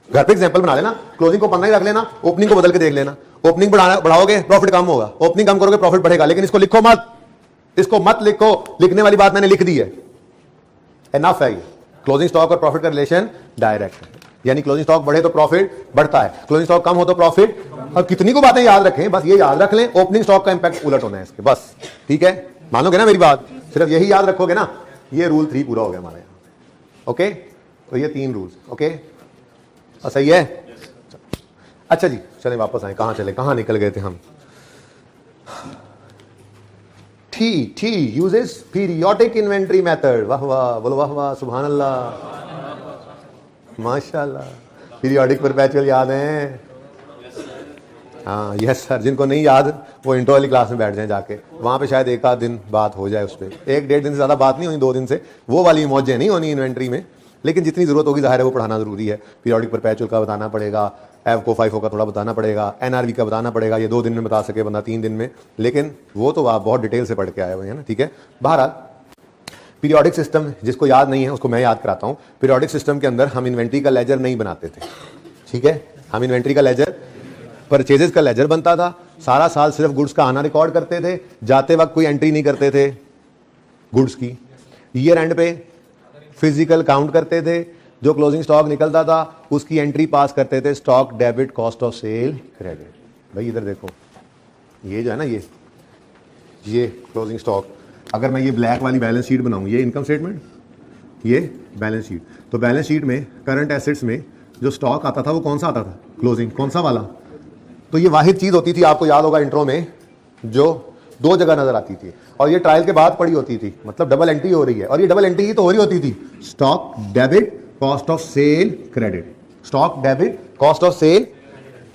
घर पे एग्जाम्पल बना लेना, क्लोजिंग को 15 ही रख लेना, ओपनिंग को बदल के देख लेना। ओपनिंग बढ़ाओगे प्रॉफिट कम होगा, ओपनिंग कम करोगे प्रॉफिट बढ़ेगा। लेकिन इसको लिखो मत, इसको मत लिखो, लिखने वाली बात मैंने लिख दी है, एनफ है। ये क्लोजिंग स्टॉक और प्रॉफिट का रिलेशन डायरेक्ट है, यानी क्लोजिंग स्टॉक बढ़े तो प्रॉफिट बढ़ता है, क्लोजिंग स्टॉक कम हो तो प्रॉफिट। और कितनी को बातें याद रखें, बस ये याद रख लें, ओपनिंग स्टॉक का इंपैक्ट उलट होना है इसके, बस। ठीक है, मानोगे ना मेरी बात? सिर्फ यही याद रखोगे ना, ये रूल 3 पूरा हो गया हमारे यहाँ। ओके, तो ये 3 रूल्स। ओके, सही है। अच्छा जी, चलें वापस आए, कहां चले, कहां निकल गए थे हम? T uses periodic inventory method. वाह वाह, बोलो वाह वाह, सुभान अल्लाह, माशाल्लाह। पीरियोडिक परपेचुअल याद है? हाँ यस सर, जिनको नहीं याद वो इंट्रो वाली क्लास में बैठ जाएं जाके, वहां पे शायद एक आध दिन बात हो जाए उस पर। 1-1.5 दिन से ज्यादा बात नहीं होनी, 2 दिन से, वो वाली मौजें नहीं होनी इन्वेंट्री में, लेकिन जितनी जरूरत होगी जाहिर है वो पढ़ाना जरूरी है। पीरियोडिक परपेचुअल का बताना पड़ेगा, एवको फाइफो का थोड़ा बताना पड़ेगा, एनआरवी का बताना पड़ेगा। ये 2 दिन में बता सके बंदा, 3 दिन में, लेकिन वो तो आप बहुत डिटेल से पढ़ के आए हुए हैं ना। ठीक है, बहरहाल पीरियोडिक सिस्टम जिसको याद नहीं है उसको मैं याद कराता हूं। पीरियोडिक सिस्टम के अंदर हम इन्वेंट्री का लेजर नहीं बनाते थे। ठीक है, हम इन्वेंट्री का लेजर, परचेजेस का लेजर बनता था। सारा साल सिर्फ गुड्स का आना रिकॉर्ड करते थे, जाते वक्त कोई एंट्री नहीं करते थे गुड्स की। ईयर एंड पे फिजिकल काउंट करते थे, जो क्लोजिंग स्टॉक निकलता था उसकी एंट्री पास करते थे, stock debit, cost of sale, credit. भाई इधर देखो, ये जो है ना, ये क्लोजिंग स्टॉक, अगर मैं ये ब्लैक वाली बैलेंस शीट बनाऊं, ये इनकम स्टेटमेंट, ये बैलेंस शीट, तो बैलेंस शीट में करंट एसेट्स में जो स्टॉक आता था वो कौन सा आता था? क्लोजिंग। कौन सा वाला? तो ये वाहिद चीज होती थी, आपको याद होगा इंट्रो में, जो 2 जगह नजर आती थी, और ये ट्रायल के बाद पड़ी होती थी, मतलब डबल एंट्री हो रही है, और ये डबल एंट्री ही तो हो रही होती थी, stock debit, cost of sale, credit. Stock debit, cost of sale.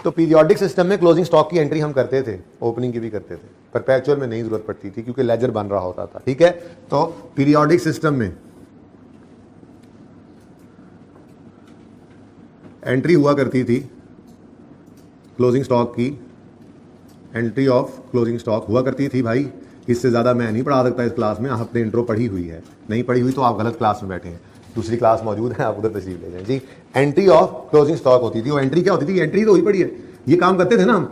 तो पीरियोडिक सिस्टम में क्लोजिंग स्टॉक की एंट्री हम करते थे, ओपनिंग की भी करते थे, परपेचुअल में नहीं जरूरत पड़ती थी क्योंकि लेजर बन रहा होता था, ठीक है। तो पीरियोडिक सिस्टम में एंट्री हुआ करती थी क्लोजिंग स्टॉक की, एंट्री ऑफ क्लोजिंग स्टॉक हुआ करती थी भाई। इससे ज़्यादा मैं नहीं पढ़ा सकता इस क्लास में, आपने इंट्रो पढ़ी हुई है, नहीं पढ़ी हुई तो आप गलत क्लास में बैठे हैं, दूसरी क्लास मौजूद है, आप उधर तशरीफ ले जाएं जी। एंट्री ऑफ क्लोजिंग स्टॉक होती थी, वो एंट्री क्या होती थी, एंट्री तो हुई पड़ी है, ये काम करते थे ना हम,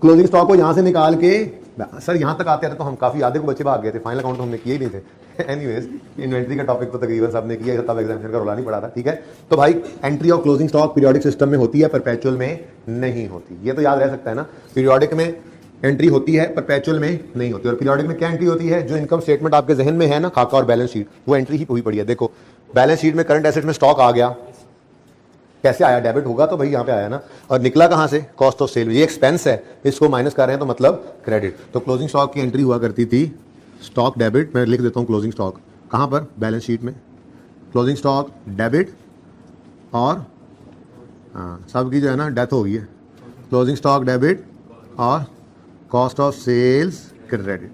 क्लोजिंग स्टॉक को यहाँ से निकाल के सर यहाँ तक आते थे तो हम काफ़ी आधे को बच्चे भाग गए थे, फाइनल अकाउंट तो हमने किए ही नहीं थे। एनीवेज इन्वेंट्री का टॉपिक तो तकरीबन सबने किया, तब एग्जामिनेशन का रोला नहीं पड़ा था, ठीक है। तो भाई entry of closing stock periodic system में होती है, परपेचुअल में नहीं होती, ये तो याद रह सकता है ना। पीरियोडिक में एंट्री होती है, परपेचुअल में नहीं होती। और पीरियोडिक में क्या एंट्री होती है, जो इनकम स्टेटमेंट आपके जहन में है ना, खाका और बैलेंस शीट, वो एंट्री ही हुई पड़ी है। देखो बैलेंस शीट में करंट एसेट में स्टॉक आ गया, कैसे आया, डेबिट होगा तो भाई यहाँ पे आया ना, और निकला कहाँ से, कॉस्ट ऑफ सेल, ये एक्सपेंस है, इसको माइनस कर रहे हैं तो मतलब क्रेडिट। तो क्लोजिंग स्टॉक की एंट्री हुआ करती थी स्टॉक डेबिट, मैं लिख देता हूँ क्लोजिंग स्टॉक, कहाँ पर, बैलेंस शीट में, क्लोजिंग स्टॉक डेबिट, और हाँ सबकी जो है ना डेथ हो गई है, क्लोजिंग स्टॉक डेबिट और कॉस्ट ऑफ सेल्स क्रेडिट,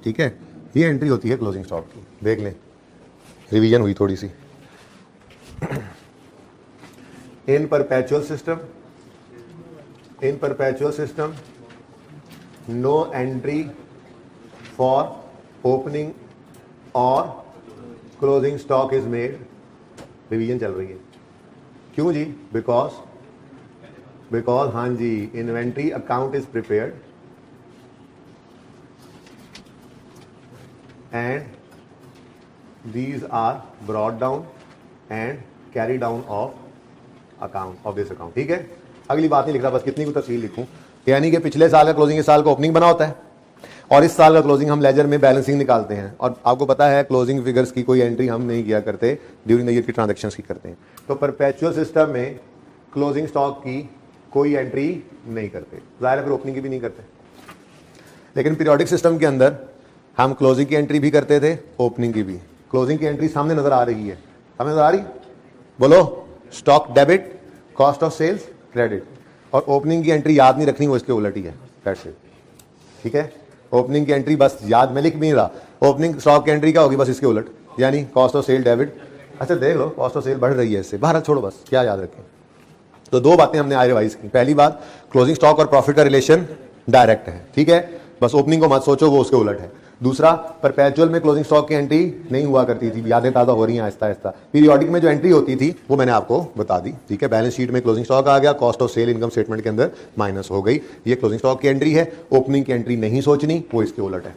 ठीक है। ये एंट्री होती है क्लोजिंग स्टॉक की, देख लें, रिवीजन हुई थोड़ी सी। In perpetual system, no entry for opening or closing stock is made. Revision चल रही है, क्यों जी, बिकॉज हाँ जी, inventory account is prepared and these are brought down and carry down of account of this account, ठीक है। अगली बात नहीं लिख रहा, बस कितनी को तफसील लिखूं, यानी कि पिछले साल का क्लोजिंग इस साल का ओपनिंग बना होता है, और इस साल का क्लोजिंग हम लेजर में बैलेंसिंग निकालते हैं। और आपको पता है क्लोजिंग फिगर्स की कोई एंट्री हम नहीं किया करते, ड्यूरिंग द ईयर की ट्रांजैक्शंस की करते हैं। तो परपेचुअल सिस्टम में क्लोजिंग स्टॉक की कोई एंट्री नहीं करते, ज़ाहिर है फिर ओपनिंग की भी नहीं करते। लेकिन पीरियोडिक सिस्टम के अंदर हम क्लोजिंग की एंट्री भी करते थे, ओपनिंग की भी। क्लोजिंग की एंट्री सामने नजर आ रही है, सामने नजर आ रही, बोलो, stock debit, cost of sales credit. और ओपनिंग की एंट्री याद नहीं रखनी, वो इसके उलट ही है, दैट्स इट, ठीक है। ओपनिंग की एंट्री बस याद, मैं लिख भी नहीं रहा, ओपनिंग स्टॉक की एंट्री क्या होगी, बस इसके उलट, यानी कॉस्ट ऑफ सेल डेबिट। अच्छा देख लो, कॉस्ट ऑफ सेल बढ़ रही है इससे, बाहर छोड़ो, बस क्या याद रखें। तो दो बातें हमने आज रिवाइज की। पहली बात, क्लोजिंग स्टॉक और प्रॉफिट का रिलेशन डायरेक्ट है, ठीक है, बस ओपनिंग को मत सोचो, वो उसके उलट है। दूसरा, परपेचुअल में क्लोजिंग स्टॉक की एंट्री नहीं हुआ करती थी, यादें ताज़ा हो रही हैं आहिस्ता आहिस्ता। पीरियोडिक में जो एंट्री होती थी वो मैंने आपको बता दी, ठीक है। बैलेंस शीट में क्लोजिंग स्टॉक आ गया, cost of sale income statement के अंदर माइनस हो गई, ये क्लोजिंग स्टॉक की एंट्री है। ओपनिंग की एंट्री नहीं सोचनी, वो इसके उलट है।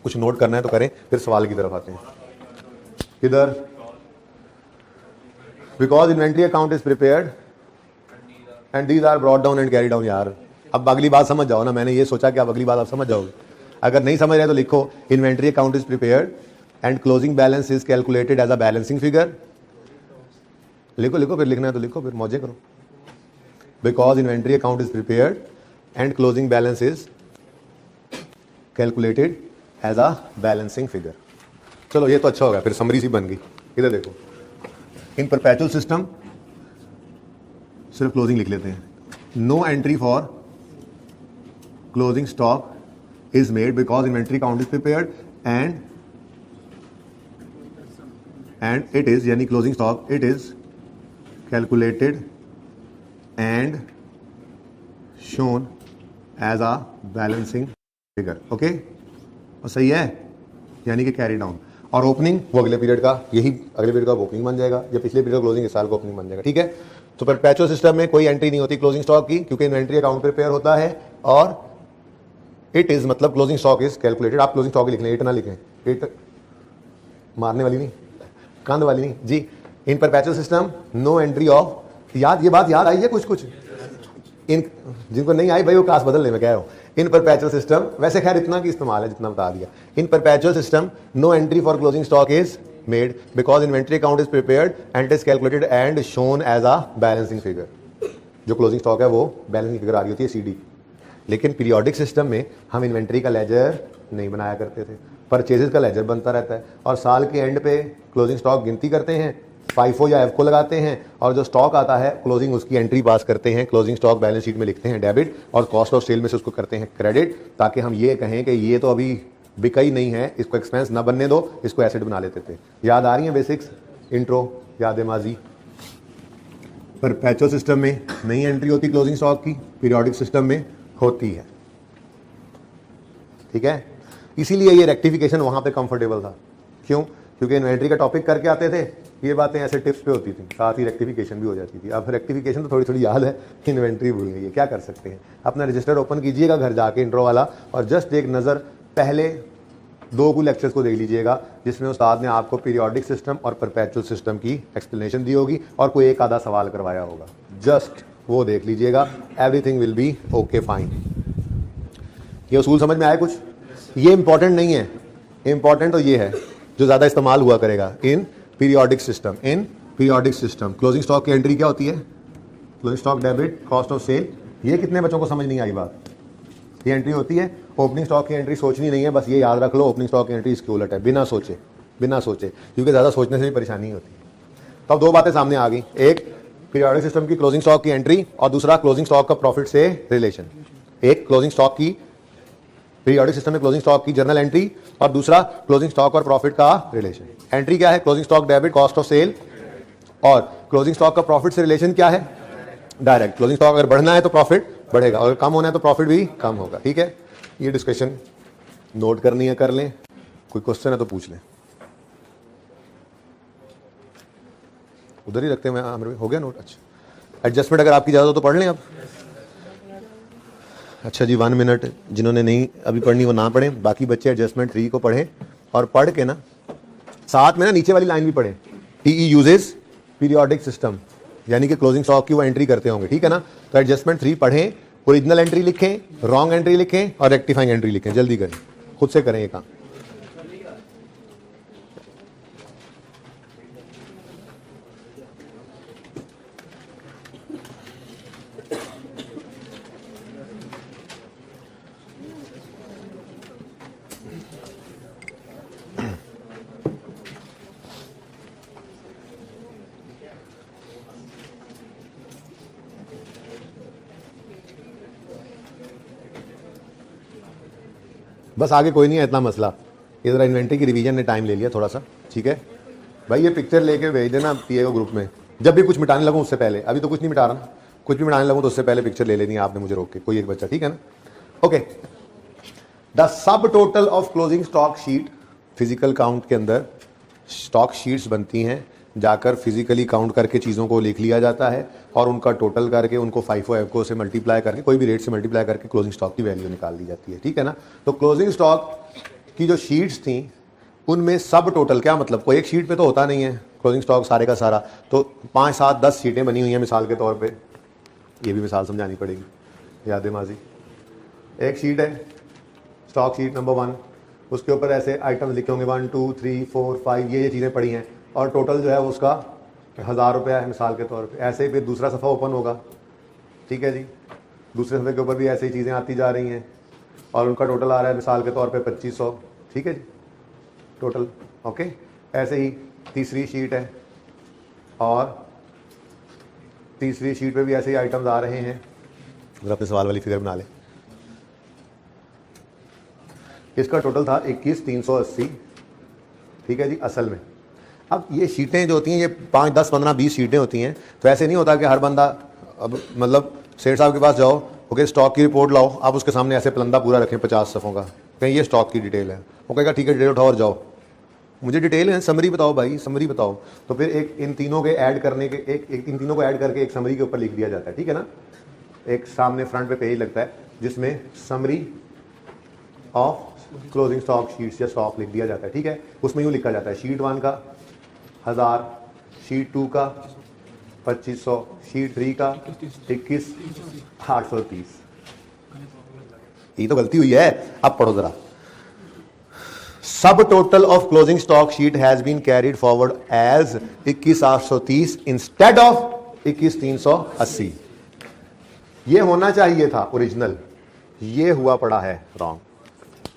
कुछ नोट करना है तो करें, फिर सवाल की तरफ आते हैं। किधर, because inventory account is prepared and these are brought down and carry down. यार अब अगली बात समझ जाओ ना, मैंने ये सोचा कि अब अगली बात आप समझ जाओगे, अगर नहीं समझ रहे तो लिखो, inventory account is prepared and closing balance is calculated as a balancing figure. लिखो लिखो, फिर लिखना है तो लिखो, फिर मौजे करो। Because inventory account is prepared and closing balance is calculated as a balancing figure. चलो ये तो अच्छा होगा, फिर समरी सी बन गई। इधर देखो, इन परपेचुअल सिस्टम सिर्फ क्लोजिंग लिख लेते हैं, no entry for closing stock is made because inventory count is prepared and it is, यानी closing stock, it is calculated and shown as a balancing figure, okay। और सही है, यानी कि कैरी डाउन। और ओपनिंग वो अगले पीरियड का, यही अगले पीरियड का ओपनिंग बन जाएगा, या पिछले पीरियड का क्लोजिंग इस साल का ओपनिंग बन जाएगा, ठीक है। तो परपेचुअल सिस्टम में कोई एंट्री नहीं होती क्लोजिंग स्टॉक की, क्योंकि इन्वेंट्री अकाउंट प्रिपेयर होता है, और इट इज मतलब क्लोजिंग स्टॉक इज कैलकुलेटेड। आप क्लोजिंग स्टॉक लिख लें, इट ना लिखें, इट मारने वाली नहीं, कंध वाली नहीं जी। In perpetual system no entry of, याद, ये बात याद आई है कुछ कुछ, इन जिनको नहीं आई भाई वो क्लास बदल ले, मैं कह रहा हूँ। इन परपेचुअल सिस्टम, वैसे खैर इतना की इस्तेमाल है जितना बता दिया। In perpetual system no entry for closing stock is made because inventory account is prepared and is calculated and shown as a balancing figure. जो क्लोजिंग स्टॉक है वो बैलेंसिंग फिगर आ रही होती है, CD। लेकिन पीरियोडिक सिस्टम में हम inventory का लेजर नहीं बनाया करते थे, परचेजेस का लेजर बनता रहता है, और साल के एंड पे क्लोजिंग स्टॉक गिनती करते हैं, FIFO या एफको लगाते हैं और जो स्टॉक आता है क्लोजिंग उसकी एंट्री पास करते हैं, क्लोजिंग स्टॉक बैलेंस शीट में लिखते हैं डेबिट और कॉस्ट ऑफ सेल में से उसको करते हैं क्रेडिट, ताकि हम ये कहें कि ये तो अभी बिका ही नहीं है, इसको एक्सपेंस ना बनने दो, इसको एसेट बना लेते थे। याद आ रही है बेसिक्स, इंट्रो याद है माजी। परपेचुअल सिस्टम में नई एंट्री होती क्लोजिंग स्टॉक की, पीरियोडिक सिस्टम में होती है, ठीक है। इसीलिए ये रेक्टिफिकेशन वहां पे कंफर्टेबल था। क्यों? क्योंकि इन्वेंट्री का टॉपिक करके आते थे, ये बातें ऐसे टिप्स पे होती थी, साथ ही रेक्टिफिकेशन भी हो जाती थी। अब रेक्टिफिकेशन तो थोड़ी थोड़ी याद है, इन्वेंट्री भूल गई है, क्या कर सकते हैं। अपना रजिस्टर ओपन कीजिएगा घर जाके इंट्रो वाला, और जस्ट एक नज़र पहले 2 लेक्चर्स को देख लीजिएगा, जिसमें उस्ताद ने आपको पीरियोडिक सिस्टम और परपेचुअल सिस्टम की एक्सप्लेनेशन दी होगी और कोई एक आधा सवाल करवाया होगा। जस्ट वो देख लीजिएगा, everything will be okay fine. ये उसूल समझ में आया कुछ? ये इंपॉर्टेंट नहीं है, इंपॉर्टेंट तो ये है जो ज़्यादा इस्तेमाल हुआ करेगा in periodic system. In periodic system closing stock की एंट्री क्या होती है? Closing stock debit, cost of sale. ये कितने बच्चों को समझ नहीं आई बात? ये एंट्री होती है। ओपनिंग स्टॉक की एंट्री सोचनी नहीं है, बस ये याद रख लो ओपनिंग स्टॉक की एंट्री इसके उलट है, बिना सोचे, क्योंकि ज़्यादा सोचने से भी परेशानी होती है। तो अब 2 बातें सामने आ गई, एक पीरियोडिक सिस्टम की क्लोजिंग स्टॉक की एंट्री और दूसरा क्लोजिंग स्टॉक का प्रॉफिट से रिलेशन। एक क्लोजिंग स्टॉक की पीरियोडिक सिस्टम में क्लोजिंग स्टॉक की जर्नल एंट्री और दूसरा क्लोजिंग स्टॉक और प्रॉफिट का रिलेशन। एंट्री क्या है? Closing stock debit, cost of sale, और क्लोजिंग स्टॉक का प्रॉफिट से रिलेशन क्या है? डायरेक्ट। क्लोजिंग स्टॉक अगर बढ़ना है तो प्रॉफिट बढ़ेगा, अगर कम होना है तो प्रॉफिट भी कम होगा, ठीक है। ये डिस्कशन नोट करनी है कर लें, कोई क्वेश्चन है तो पूछ लें। उधर ही रखते हैं, मैं हो गया नोट। अच्छा, एडजस्टमेंट अगर आपकी ज़्यादा हो तो पढ़ लें अब। अच्छा जी, 1 मिनट, जिन्होंने नहीं अभी पढ़नी वो ना पढ़ें, बाकी बच्चे एडजस्टमेंट 3 को पढ़ें और पढ़ के ना साथ में ना नीचे वाली लाइन भी पढ़ें, टीई यूजेस पीरियोडिक सिस्टम, यानी कि क्लोजिंग स्टॉक की वो एंट्री करते होंगे, ठीक है ना। तो एडजस्टमेंट 3 पढ़ें, ओरिजिनल एंट्री लिखें, रॉन्ग एंट्री लिखें और रेक्टिफाइंग एंट्री लिखें। जल्दी करें, खुद से करें ये काम। बस आगे कोई नहीं है इतना मसला, ये ज़रा इन्वेंट्री की रिवीजन ने टाइम ले लिया थोड़ा सा, ठीक है भाई। ये पिक्चर लेके भेज देना पीए को ग्रुप में, जब भी कुछ मिटाने लगूँ उससे पहले। अभी तो कुछ नहीं मिटा रहा, कुछ भी मिटाने लगूँ तो उससे पहले पिक्चर ले लेनी है आपने मुझे रोक के, कोई एक बच्चा, ठीक है ना। Okay, the sub total of closing stock sheet, physical count के अंदर स्टॉक शीट्स बनती हैं, जाकर फिजिकली काउंट करके चीज़ों को लिख लिया जाता है और उनका टोटल करके उनको FIFO एफको से मल्टीप्लाई करके, कोई भी रेट से मल्टीप्लाई करके क्लोजिंग स्टॉक की वैल्यू निकाल दी जाती है, ठीक है ना। तो क्लोजिंग स्टॉक की जो शीट्स थी उनमें सब टोटल, क्या मतलब, कोई एक शीट पे तो होता नहीं है क्लोजिंग स्टॉक सारे का सारा, तो 5, 7, 10 शीटें बनी हुई हैं मिसाल के तौर पर। ये भी मिसाल समझानी पड़ेगी, याद है माजी। एक शीट है स्टॉक शीट नंबर 1, उसके ऊपर ऐसे आइटम लिखे होंगे 1, 2, 3, 4, 5, ये चीज़ें पड़ी हैं और टोटल जो है उसका 1000 रुपया है मिसाल के तौर पे। ऐसे ही फिर दूसरा सफ़ा ओपन होगा, ठीक है जी, दूसरे सफ़े के ऊपर भी ऐसी चीज़ें आती जा रही हैं और उनका टोटल आ रहा है मिसाल के तौर पे 2500, ठीक है जी, टोटल। ओके, ऐसे ही तीसरी शीट है और तीसरी शीट पे भी ऐसे ही आइटम्स आ रहे हैं। अगर अपने सवाल वाली फिगर बना लें, इसका टोटल था 21,380, ठीक है जी, असल में। अब ये शीटें जो होती हैं ये 5, 10, 15, 20 शीटें होती हैं, तो ऐसे नहीं होता कि हर बंदा, अब मतलब सेठ साहब के पास जाओ, ओके स्टॉक की रिपोर्ट लाओ, आप उसके सामने ऐसे पलंदा पूरा रखें 50 सफ़ों का, कहीं ये स्टॉक की डिटेल है, वो कहेगा ठीक है डिटेल उठाओ और जाओ, मुझे डिटेल है, समरी बताओ भाई, समरी बताओ। तो फिर एक इन तीनों के ऐड करने के एक इन तीनों को ऐड करके एक समरी के ऊपर लिख दिया जाता है, ठीक है ना। एक सामने फ्रंट पे पेज लगता है जिसमें summary of closing stock sheets या स्टॉक लिख दिया जाता है, ठीक है। उसमें यूँ लिखा जाता है शीट 1 का 1000, शीट 2 का 2500, शीट 3 का 21,830। ये तो गलती हुई है, अब पढ़ो जरा। सब total of closing stock sheet has been carried forward as 21,830 instead of 21,380। ये होना चाहिए था ओरिजिनल, ये हुआ पड़ा है रॉन्ग,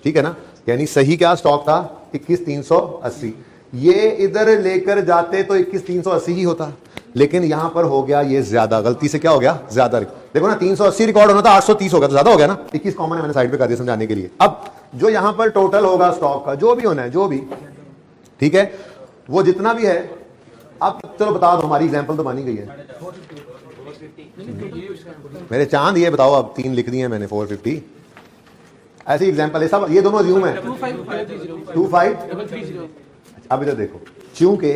ठीक है ना। यानी सही क्या स्टॉक था 21,380, ये इधर लेकर जाते तो 21,380 ही होता, लेकिन यहां पर हो गया ये ज्यादा, गलती से क्या हो गया, ज्यादा। देखो ना 380 रिकॉर्ड होना था, 830 हो गया, तो ज्यादा हो गया ना। 21 कॉमन है, मैंने साइड पे कर दिया समझाने के लिए। अब जो यहां पर टोटल होगा स्टॉक का, जो भी होना है, जो भी, ठीक है, वो जितना भी है, अब चलो बता दो, हमारी एग्जांपल तो बनी गई है। मेरे चांद ये बताओ, अब 3 लिख दिए मैंने, 450 ऐसी एग्जांपल है सब, ये दोनों अज्यूम है। 25 अब इधर देखो, चूंकि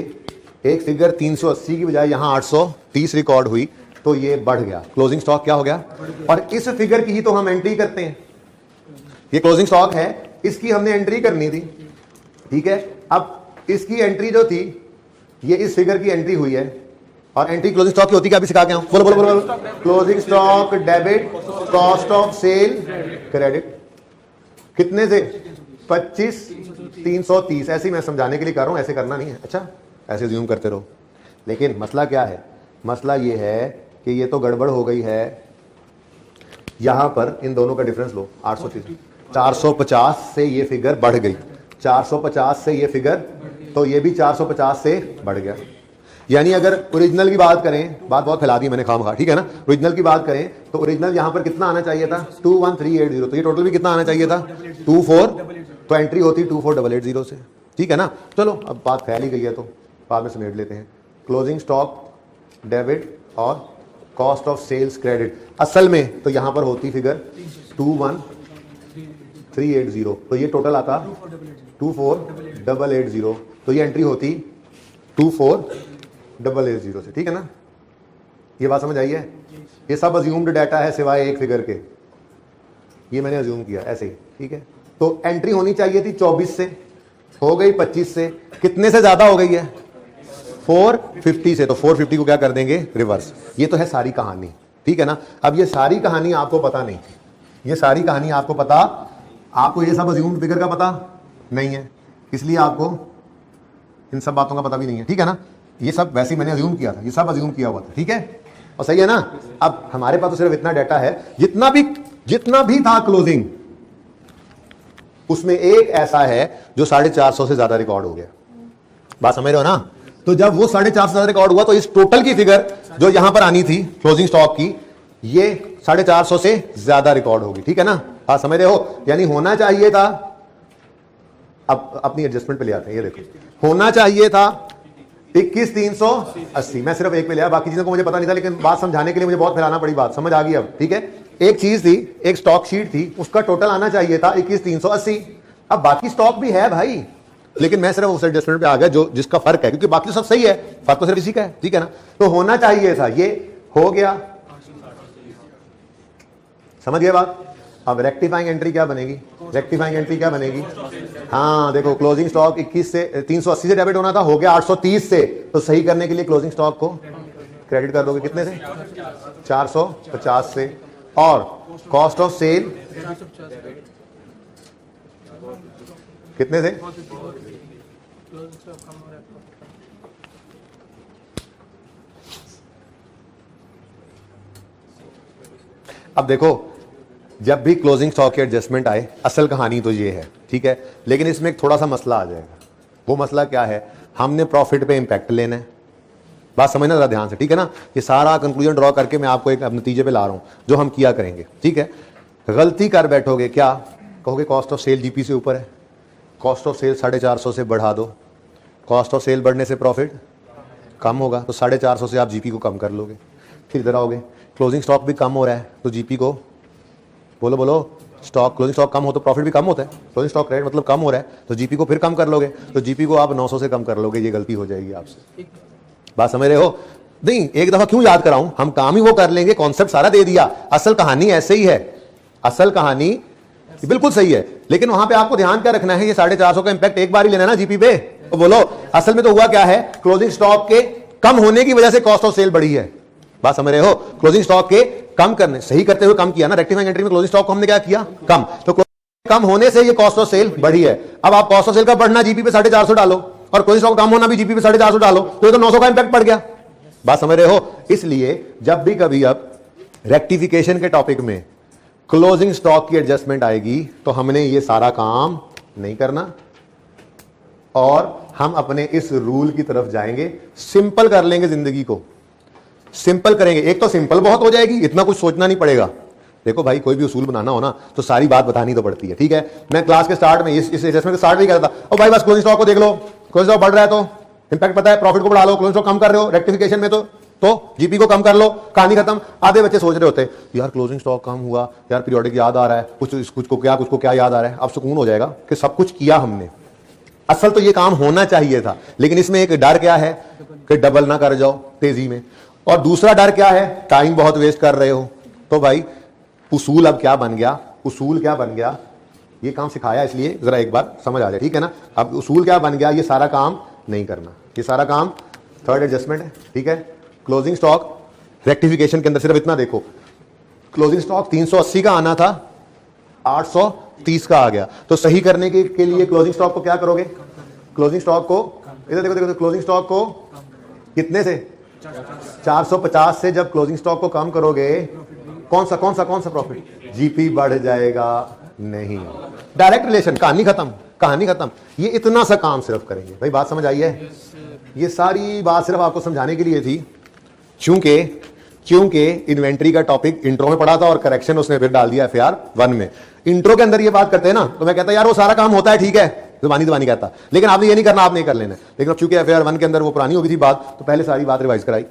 एक फिगर 380 की बजाय यहां 830 रिकॉर्ड हुई, तो ये बढ़ गया, क्लोजिंग स्टॉक क्या हो गया। और इस फिगर की ही तो हम एंट्री करते हैं, ये क्लोजिंग स्टॉक है, इसकी हमने एंट्री करनी थी, ठीक है। अब इसकी एंट्री जो थी, ये इस फिगर की एंट्री हुई है, और एंट्री क्लोजिंग स्टॉक की होती क्या, अभी सिखा के आऊं, बोलो बोलो बोलो। Closing stock debit cost of sale credit, कितने से, 25,330। ऐसे ही मैं समझाने के लिए कर रहा हूं, ऐसे करना नहीं है, अच्छा ऐसे ज्यूम करते रहो। लेकिन मसला क्या है, मसला ये है कि ये तो गड़बड़ हो गई है, यहां पर इन दोनों का डिफरेंस लो, 830, 450 से ये फिगर बढ़ गई, 450 से ये फिगर, तो ये भी 450 से बढ़ गया। यानी अगर ओरिजिनल की बात करें, बात बहुत फैला दी मैंने खामखा, ठीक है ना। ओरिजिनल की बात करें तो ओरिजिनल यहां पर कितना आना चाहिए था, 21380, तो ये टोटल भी कितना आना चाहिए था, 24, तो एंट्री होती 24880 से, ठीक है ना। चलो अब बात फैल ही गई है तो बाद में समेट लेते हैं। क्लोजिंग स्टॉक डेबिट और कॉस्ट ऑफ सेल्स क्रेडिट, असल में तो यहां पर होती फिगर 21380, तो ये टोटल आता 24880, तो ये एंट्री होती 24880 से, ठीक है ना। ये बात समझ आई है। ये सब अज्यूम्ड डाटा है सिवाय एक फिगर के, ये मैंने अज्यूम किया ऐसे ही, ठीक है। तो एंट्री होनी चाहिए थी 24 से, हो गई 25 से, कितने से ज्यादा हो गई है, 450 से, तो 450 को क्या कर देंगे, रिवर्स। ये तो है सारी कहानी, ठीक है ना। अब ये सारी कहानी आपको पता नहीं, ये सारी कहानी आपको पता, आपको ये सब अज्यूम्ड फिगर का पता नहीं है, इसलिए आपको इन सब बातों का पता भी नहीं है, ठीक है ना। ये सब वैसे ही मैंने अज्यूम किया था, ये सब अज्यूम किया हुआ था, ठीक है, और सही है ना। अब हमारे पास तो सिर्फ इतना डाटा है, जितना भी था क्लोजिंग, उसमें एक ऐसा है जो 450 से ज्यादा रिकॉर्ड हो गया, बात समझ रहे हो ना। तो जब वो 450 से ज्यादा रिकॉर्ड हुआ, तो इस टोटल की फिगर जो यहां पर आनी थी क्लोजिंग स्टॉक की, ये 450 से ज्यादा रिकॉर्ड होगी, ठीक है ना, बात समझ रहे हो। यानी होना चाहिए था, अब अपनी एडजस्टमेंट पे ले आते हैं, ये देखो, होना चाहिए था 21,380, मैं सिर्फ एक पे लिया, बाकी चीजों को मुझे पता नहीं था, लेकिन बात समझाने के लिए मुझे बहुत फैलाना पड़ी, बात समझ आ गई अब, ठीक है। एक चीज थी, एक स्टॉक शीट थी, उसका टोटल आना चाहिए था 21,380। अब बाकी स्टॉक भी है भाई, लेकिन मैं सिर्फ उस एडजस्टमेंट पे आ गया जो जिसका फर्क है, क्योंकि बाकी तो सब सही है, फर्क तो सिर्फ इसी का है, ठीक है ना। तो होना चाहिए था, ये हो गया, समझ गए बात। अब रेक्टिफाइंग एंट्री क्या बनेगी, रेक्टिफाइंग एंट्री क्या बनेगी, हाँ देखो, क्लोजिंग स्टॉक 21 से 380 से डेबिट होना था, हो गया 830 से, तो सही करने के लिए क्लोजिंग स्टॉक को क्रेडिट कर दोगे, कितने से, 450 से, और कॉस्ट ऑफ सेल कितने से, अब देखो, जब भी क्लोजिंग स्टॉक के एडजस्टमेंट आए, असल कहानी तो ये है, ठीक है, लेकिन इसमें एक थोड़ा सा मसला आ जाएगा। वो मसला क्या है, हमने प्रॉफिट पे इंपैक्ट लेना है, बात समझना जरा ध्यान से, ठीक है ना। ये सारा कंक्लूजन ड्रॉ करके मैं आपको एक नतीजे पे ला रहा हूं, जो हम किया करेंगे, ठीक है। गलती कर बैठोगे, क्या कहोगे, कॉस्ट ऑफ सेल जीपी से ऊपर है, कॉस्ट ऑफ सेल 450 से बढ़ा दो, कॉस्ट ऑफ सेल बढ़ने से प्रॉफिट कम होगा, तो 450 से आप जीपी को कम कर लोगे। फिर इधर आओगे, क्लोजिंग स्टॉक भी कम हो रहा है, तो जीपी को बोलो बोलो, स्टॉक क्लोजिंग स्टॉक कम हो तो प्रॉफिट भी कम होता है, क्लोजिंग स्टॉक रेट मतलब कम हो रहा है, तो जीपी को फिर कम कर लोगे, तो जीपी को आप 900 से कम कर लोगे, ये गलती हो जाएगी आपसे, बात समझ रहे हो। नहीं, एक दफा क्यों याद कराऊं, हम काम ही वो कर लेंगे, कॉन्सेप्ट सारा दे दिया, असल कहानी ऐसे ही है, असल कहानी बिल्कुल सही है, लेकिन वहां पे आपको ध्यान क्या रखना है, ये 450 का इंपैक्ट एक बार ही लेना ना जीपी पे। तो बोलो, असल में तो हुआ क्या है, क्लोजिंग स्टॉक के कम होने की वजह से कॉस्ट ऑफ सेल बढ़ी है, बात समझ रहे हो। क्लोजिंग स्टॉक के कम करने, सही करते हुए कम किया ना, रेक्टिफाइंग एंट्री में क्लोजिंग स्टॉक को हमने क्या किया, कम, तो कम होने से ये कॉस्ट ऑफ सेल बढ़ी है। अब आप कॉस्ट ऑफ सेल का बढ़ना जीपी पे 450 डालो, और क्लोजिंग स्टॉक कम होना भी जीपी पे 450 डालो, तो ये तो 900 का इंपैक्ट पड़ गया, बात समझ रहे हो। इसलिए जब भी कभी अब रेक्टिफिकेशन के टॉपिक में क्लोजिंग स्टॉक की एडजस्टमेंट आएगी, तो हमने ये सारा काम नहीं करना, और हम अपने इस रूल की तरफ जाएंगे, सिंपल कर लेंगे जिंदगी को, सिंपल करेंगे। एक तो सिंपल बहुत हो जाएगी, इतना कुछ सोचना नहीं पड़ेगा। देखो भाई, कोई भी उसूल बनाना हो ना तो सारी बात बतानी तो पड़ती है, ठीक है। मैं क्लास के स्टार्ट में इस एसेसमेंट के स्टार्ट में कहता था, ओ भाई बस क्लोजिंग स्टॉक को देख लो, क्लोजिंग स्टॉक बढ़ रहा है तो इंपैक्ट पता है, प्रॉफिट को बढ़ा लो, क्लोजिंग स्टॉक कम कर रहे हो रेक्टिफिकेशन में तो जीपी को कम कर लो, कहानी खत्म। आधे बच्चे सोच रहे होते यार क्लोजिंग स्टॉक कम हुआ, यार पीरियोडिक याद आ रहा है, कुछ को क्या याद आ रहा है। अब सुकून हो जाएगा कि सब कुछ किया हमने। असल तो ये काम होना चाहिए था, लेकिन इसमें एक डर क्या है कि डबल ना कर जाओ तेजी में, और दूसरा डर क्या है, टाइम बहुत वेस्ट कर रहे हो। तो भाई उसूल अब क्या बन गया, उसूल क्या बन गया, ये काम सिखाया इसलिए जरा एक बार समझ आ जाए, ठीक है ना। अब उसूल क्या बन गया, ये सारा काम नहीं करना, ये सारा काम थर्ड एडजस्टमेंट है, ठीक है। क्लोजिंग स्टॉक रेक्टिफिकेशन के अंदर सिर्फ इतना देखो, क्लोजिंग स्टॉक 380 का आना था, 830 का आ गया। तो सही करने के लिए क्लोजिंग स्टॉक को क्या करोगे, क्लोजिंग स्टॉक को इधर देखो देखो, क्लोजिंग स्टॉक को कितने से 450 से जब क्लोजिंग स्टॉक को कम करोगे, कौन सा प्रॉफिट, जीपी बढ़ जाएगा। नहीं, डायरेक्ट रिलेशन, कहानी खत्म, कहानी खत्म। ये इतना सा काम सिर्फ करेंगे भाई, बात समझ आई है। ये सारी बात सिर्फ आपको समझाने के लिए थी, क्योंकि इन्वेंट्री का टॉपिक इंट्रो में पढ़ा था और करेक्शन उसने फिर डाल दिया FAR 1 में। इंट्रो के अंदर ये बात करते हैं ना, तो मैं कहता यार वो सारा काम होता है, ठीक है, जुबानी कहता, लेकिन आपने ये नहीं करना, आपने कर लेना। लेकिन अब चूंकि FAR 1 के अंदर वो पुरानी हो गई थी बात, तो पहले सारी बात रिवाइज कराई,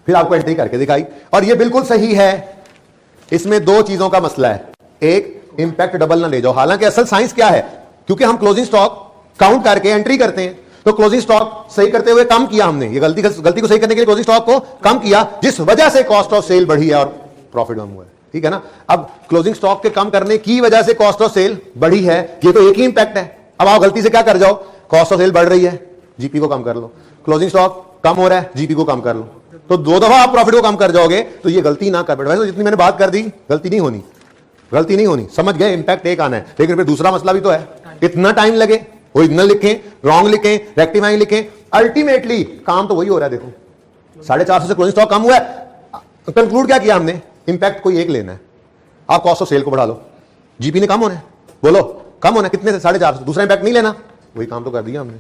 फिर आपको एंट्री करके दिखाई, और ये बिल्कुल सही है। इसमें दो चीजों का मसला है, एक इंपैक्ट डबल ना ले जाओ। हालांकि असल साइंस क्या है, क्योंकि हम क्लोजिंग स्टॉक काउंट करके एंट्री करते हैं, तो क्लोजिंग स्टॉक सही करते हुए कम किया हमने, ये गलती को सही करने के लिए क्लोजिंग स्टॉक को कम किया, जिस वजह से कॉस्ट ऑफ सेल बढ़ी है और प्रॉफिट कम हुआ है, ठीक है ना। अब क्लोजिंग स्टॉक के कम करने की वजह से कॉस्ट ऑफ सेल बढ़ी है, ये तो एक ही इंपैक्ट है। अब आप गलती से क्या कर जाओ, कॉस्ट ऑफ सेल बढ़ रही है, जीपी को कम कर लो, क्लोजिंग स्टॉक कम हो रहा है, जीपी को कम कर लो, तो दो दफा आप प्रॉफिट को कम कर जाओगे। तो ये गलती ना कर बैठो। वैसे जितनी मैंने बात कर दी, गलती नहीं होनी, समझ गए, इंपैक्ट एक आना है। लेकिन फिर दूसरा मसला भी तो है, इतना टाइम लगे, ओरिजिनल लिखें, रॉन्ग लिखें, रेक्टिफाइंग लिखें, अल्टीमेटली काम तो वही हो रहा है। देखो 450 से क्लोजिंग स्टॉक कम हुआ है, कंक्लूड क्या किया हमने, इंपैक्ट कोई एक लेना है। आप कॉस्ट ऑफ सेल को बढ़ा लो, जीपी ने कम होना है, बोलो कम होना है कितने से, 450, दूसरा इंपैक्ट नहीं लेना, वही काम तो कर दिया हमने।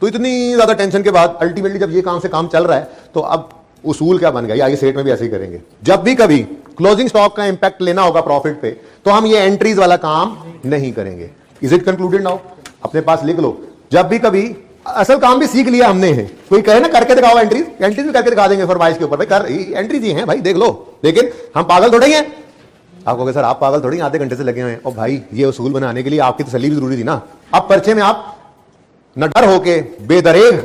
तो इतनी ज्यादा टेंशन के बाद अल्टीमेटली जब ये काम से काम चल रहा है, तो अब उसूल क्या बन गया, आगे सेट में भी ऐसे ही करेंगे। जब भी कभी क्लोजिंग स्टॉक का इंपैक्ट लेना होगा प्रॉफिट पे, तो हम ये एंट्रीज वाला काम नहीं करेंगे। इज इट कंक्लूडेड नाउ, अपने पास लिख लो। जब भी कभी, असल काम भी सीख लिया हमने है, कोई कहे ना करके दिखाओ एंट्रीज भी करके दिखा देंगे फरमाइश के ऊपर, भाई कर एंट्रीज ही हैं भाई, देख लो। लेकिन हम पागल थोड़े ही हैं। आप कहोगे सर आप पागल थोड़ी, आधे घंटे से लगे हुए हैं। और भाई ये उसूल बनाने के लिए आपकी तसल्ली भी जरूरी थी ना। अब पर्चे में आप न डर होके बेदरेग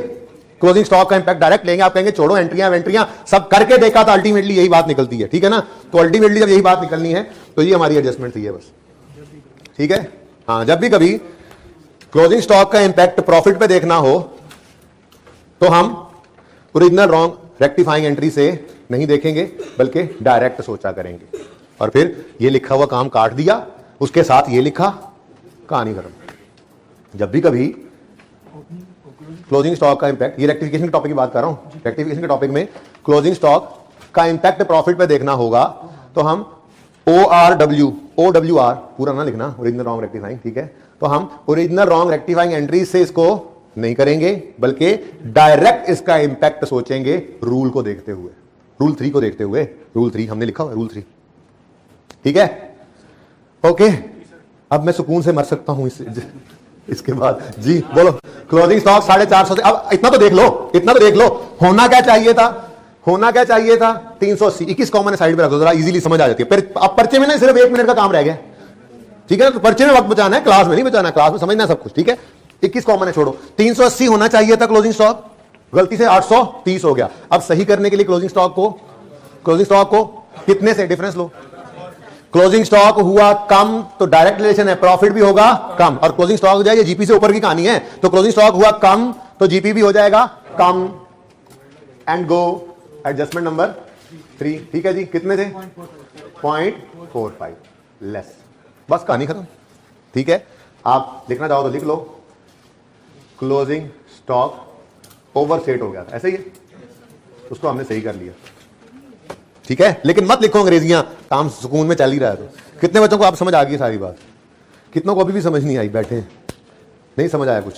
क्लोजिंग स्टॉक का इंपैक्ट डायरेक्ट लेंगे, आप कहेंगे छोड़ो एंट्रियां सब करके देखा था, अल्टीमेटली यही बात निकलती है, ठीक है ना। तो अल्टीमेटली जब यही बात निकलनी है, तो ये हमारी एडजस्टमेंट थी है बस, ठीक है। हाँ, जब भी कभी क्लोजिंग स्टॉक का इंपैक्ट प्रॉफिट पे देखना हो, तो हम ओरिजिनल रॉन्ग रेक्टिफाइंग एंट्री से नहीं देखेंगे, बल्कि डायरेक्ट सोचा करेंगे। और फिर ये लिखा हुआ काम काट दिया, उसके साथ ये लिखा, कहानी खत्म। जब भी कभी क्लोजिंग स्टॉक का इंपैक्ट, ये रेक्टिफिकेशन के टॉपिक की बात कर रहा हूं, रेक्टिफिकेशन के टॉपिक में क्लोजिंग स्टॉक का इंपैक्ट प्रॉफिट पे देखना होगा, तो हम ORR पूरा ना लिखना, ओरिजिनल रॉन्ग रेक्टिफाइंग, ठीक है। तो हम ओरिजिनल रॉन्ग रेक्टिफाइंग एंट्री से इसको नहीं करेंगे, बल्कि डायरेक्ट इसका इंपैक्ट सोचेंगे रूल को देखते हुए, रूल 3 को देखते हुए। रूल 3 हमने लिखा हुआ, रूल 3, ठीक है, ओके। अब मैं सुकून से मर सकता हूं इसके बाद। जी बोलो, क्लोजिंग स्टॉक 450 से, अब इतना तो देख लो, होना क्या चाहिए था 380। 21 कॉमन साइड पे रख दो, जरा इजीली समझ आ जाती है। फिर अब पर्चे में ना सिर्फ 1 मिनट का काम रह गया, ठीक है ना। तो पर्चे में वक्त बचाना है, क्लास में नहीं बचाना, क्लास में समझना सब कुछ, ठीक है। 21 कॉमन है, छोड़ो। 380 होना चाहिए था क्लोजिंग स्टॉक, गलती से 830 हो गया। अब सही करने के लिए क्लोजिंग स्टॉक को कितने से डिफरेंस लो। क्लोजिंग स्टॉक हुआ कम, तो डायरेक्ट रिलेशन है, प्रॉफिट भी होगा कम। और क्लोजिंग स्टॉक हो जाएगा, जीपी से ऊपर की कहानी है, तो क्लोजिंग स्टॉक हुआ कम, तो जीपी भी हो जाएगा कम। एंड गो एडजस्टमेंट नंबर 3, ठीक है जी। कितने थे, 0.45 लेस, बस कहानी खत्म, ठीक है। आप लिखना चाहो तो लिख लो, क्लोजिंग स्टॉक ओवरसेट हो गया था, ऐसे ही है, उसको हमने सही कर लिया, ठीक है। लेकिन मत लिखो अंग्रेजियां, काम सुकून में चल ही रहा है। तो कितने बच्चों को आप समझ आ गई सारी बात, कितनों को अभी भी समझ नहीं आई, बैठे नहीं समझ आया कुछ,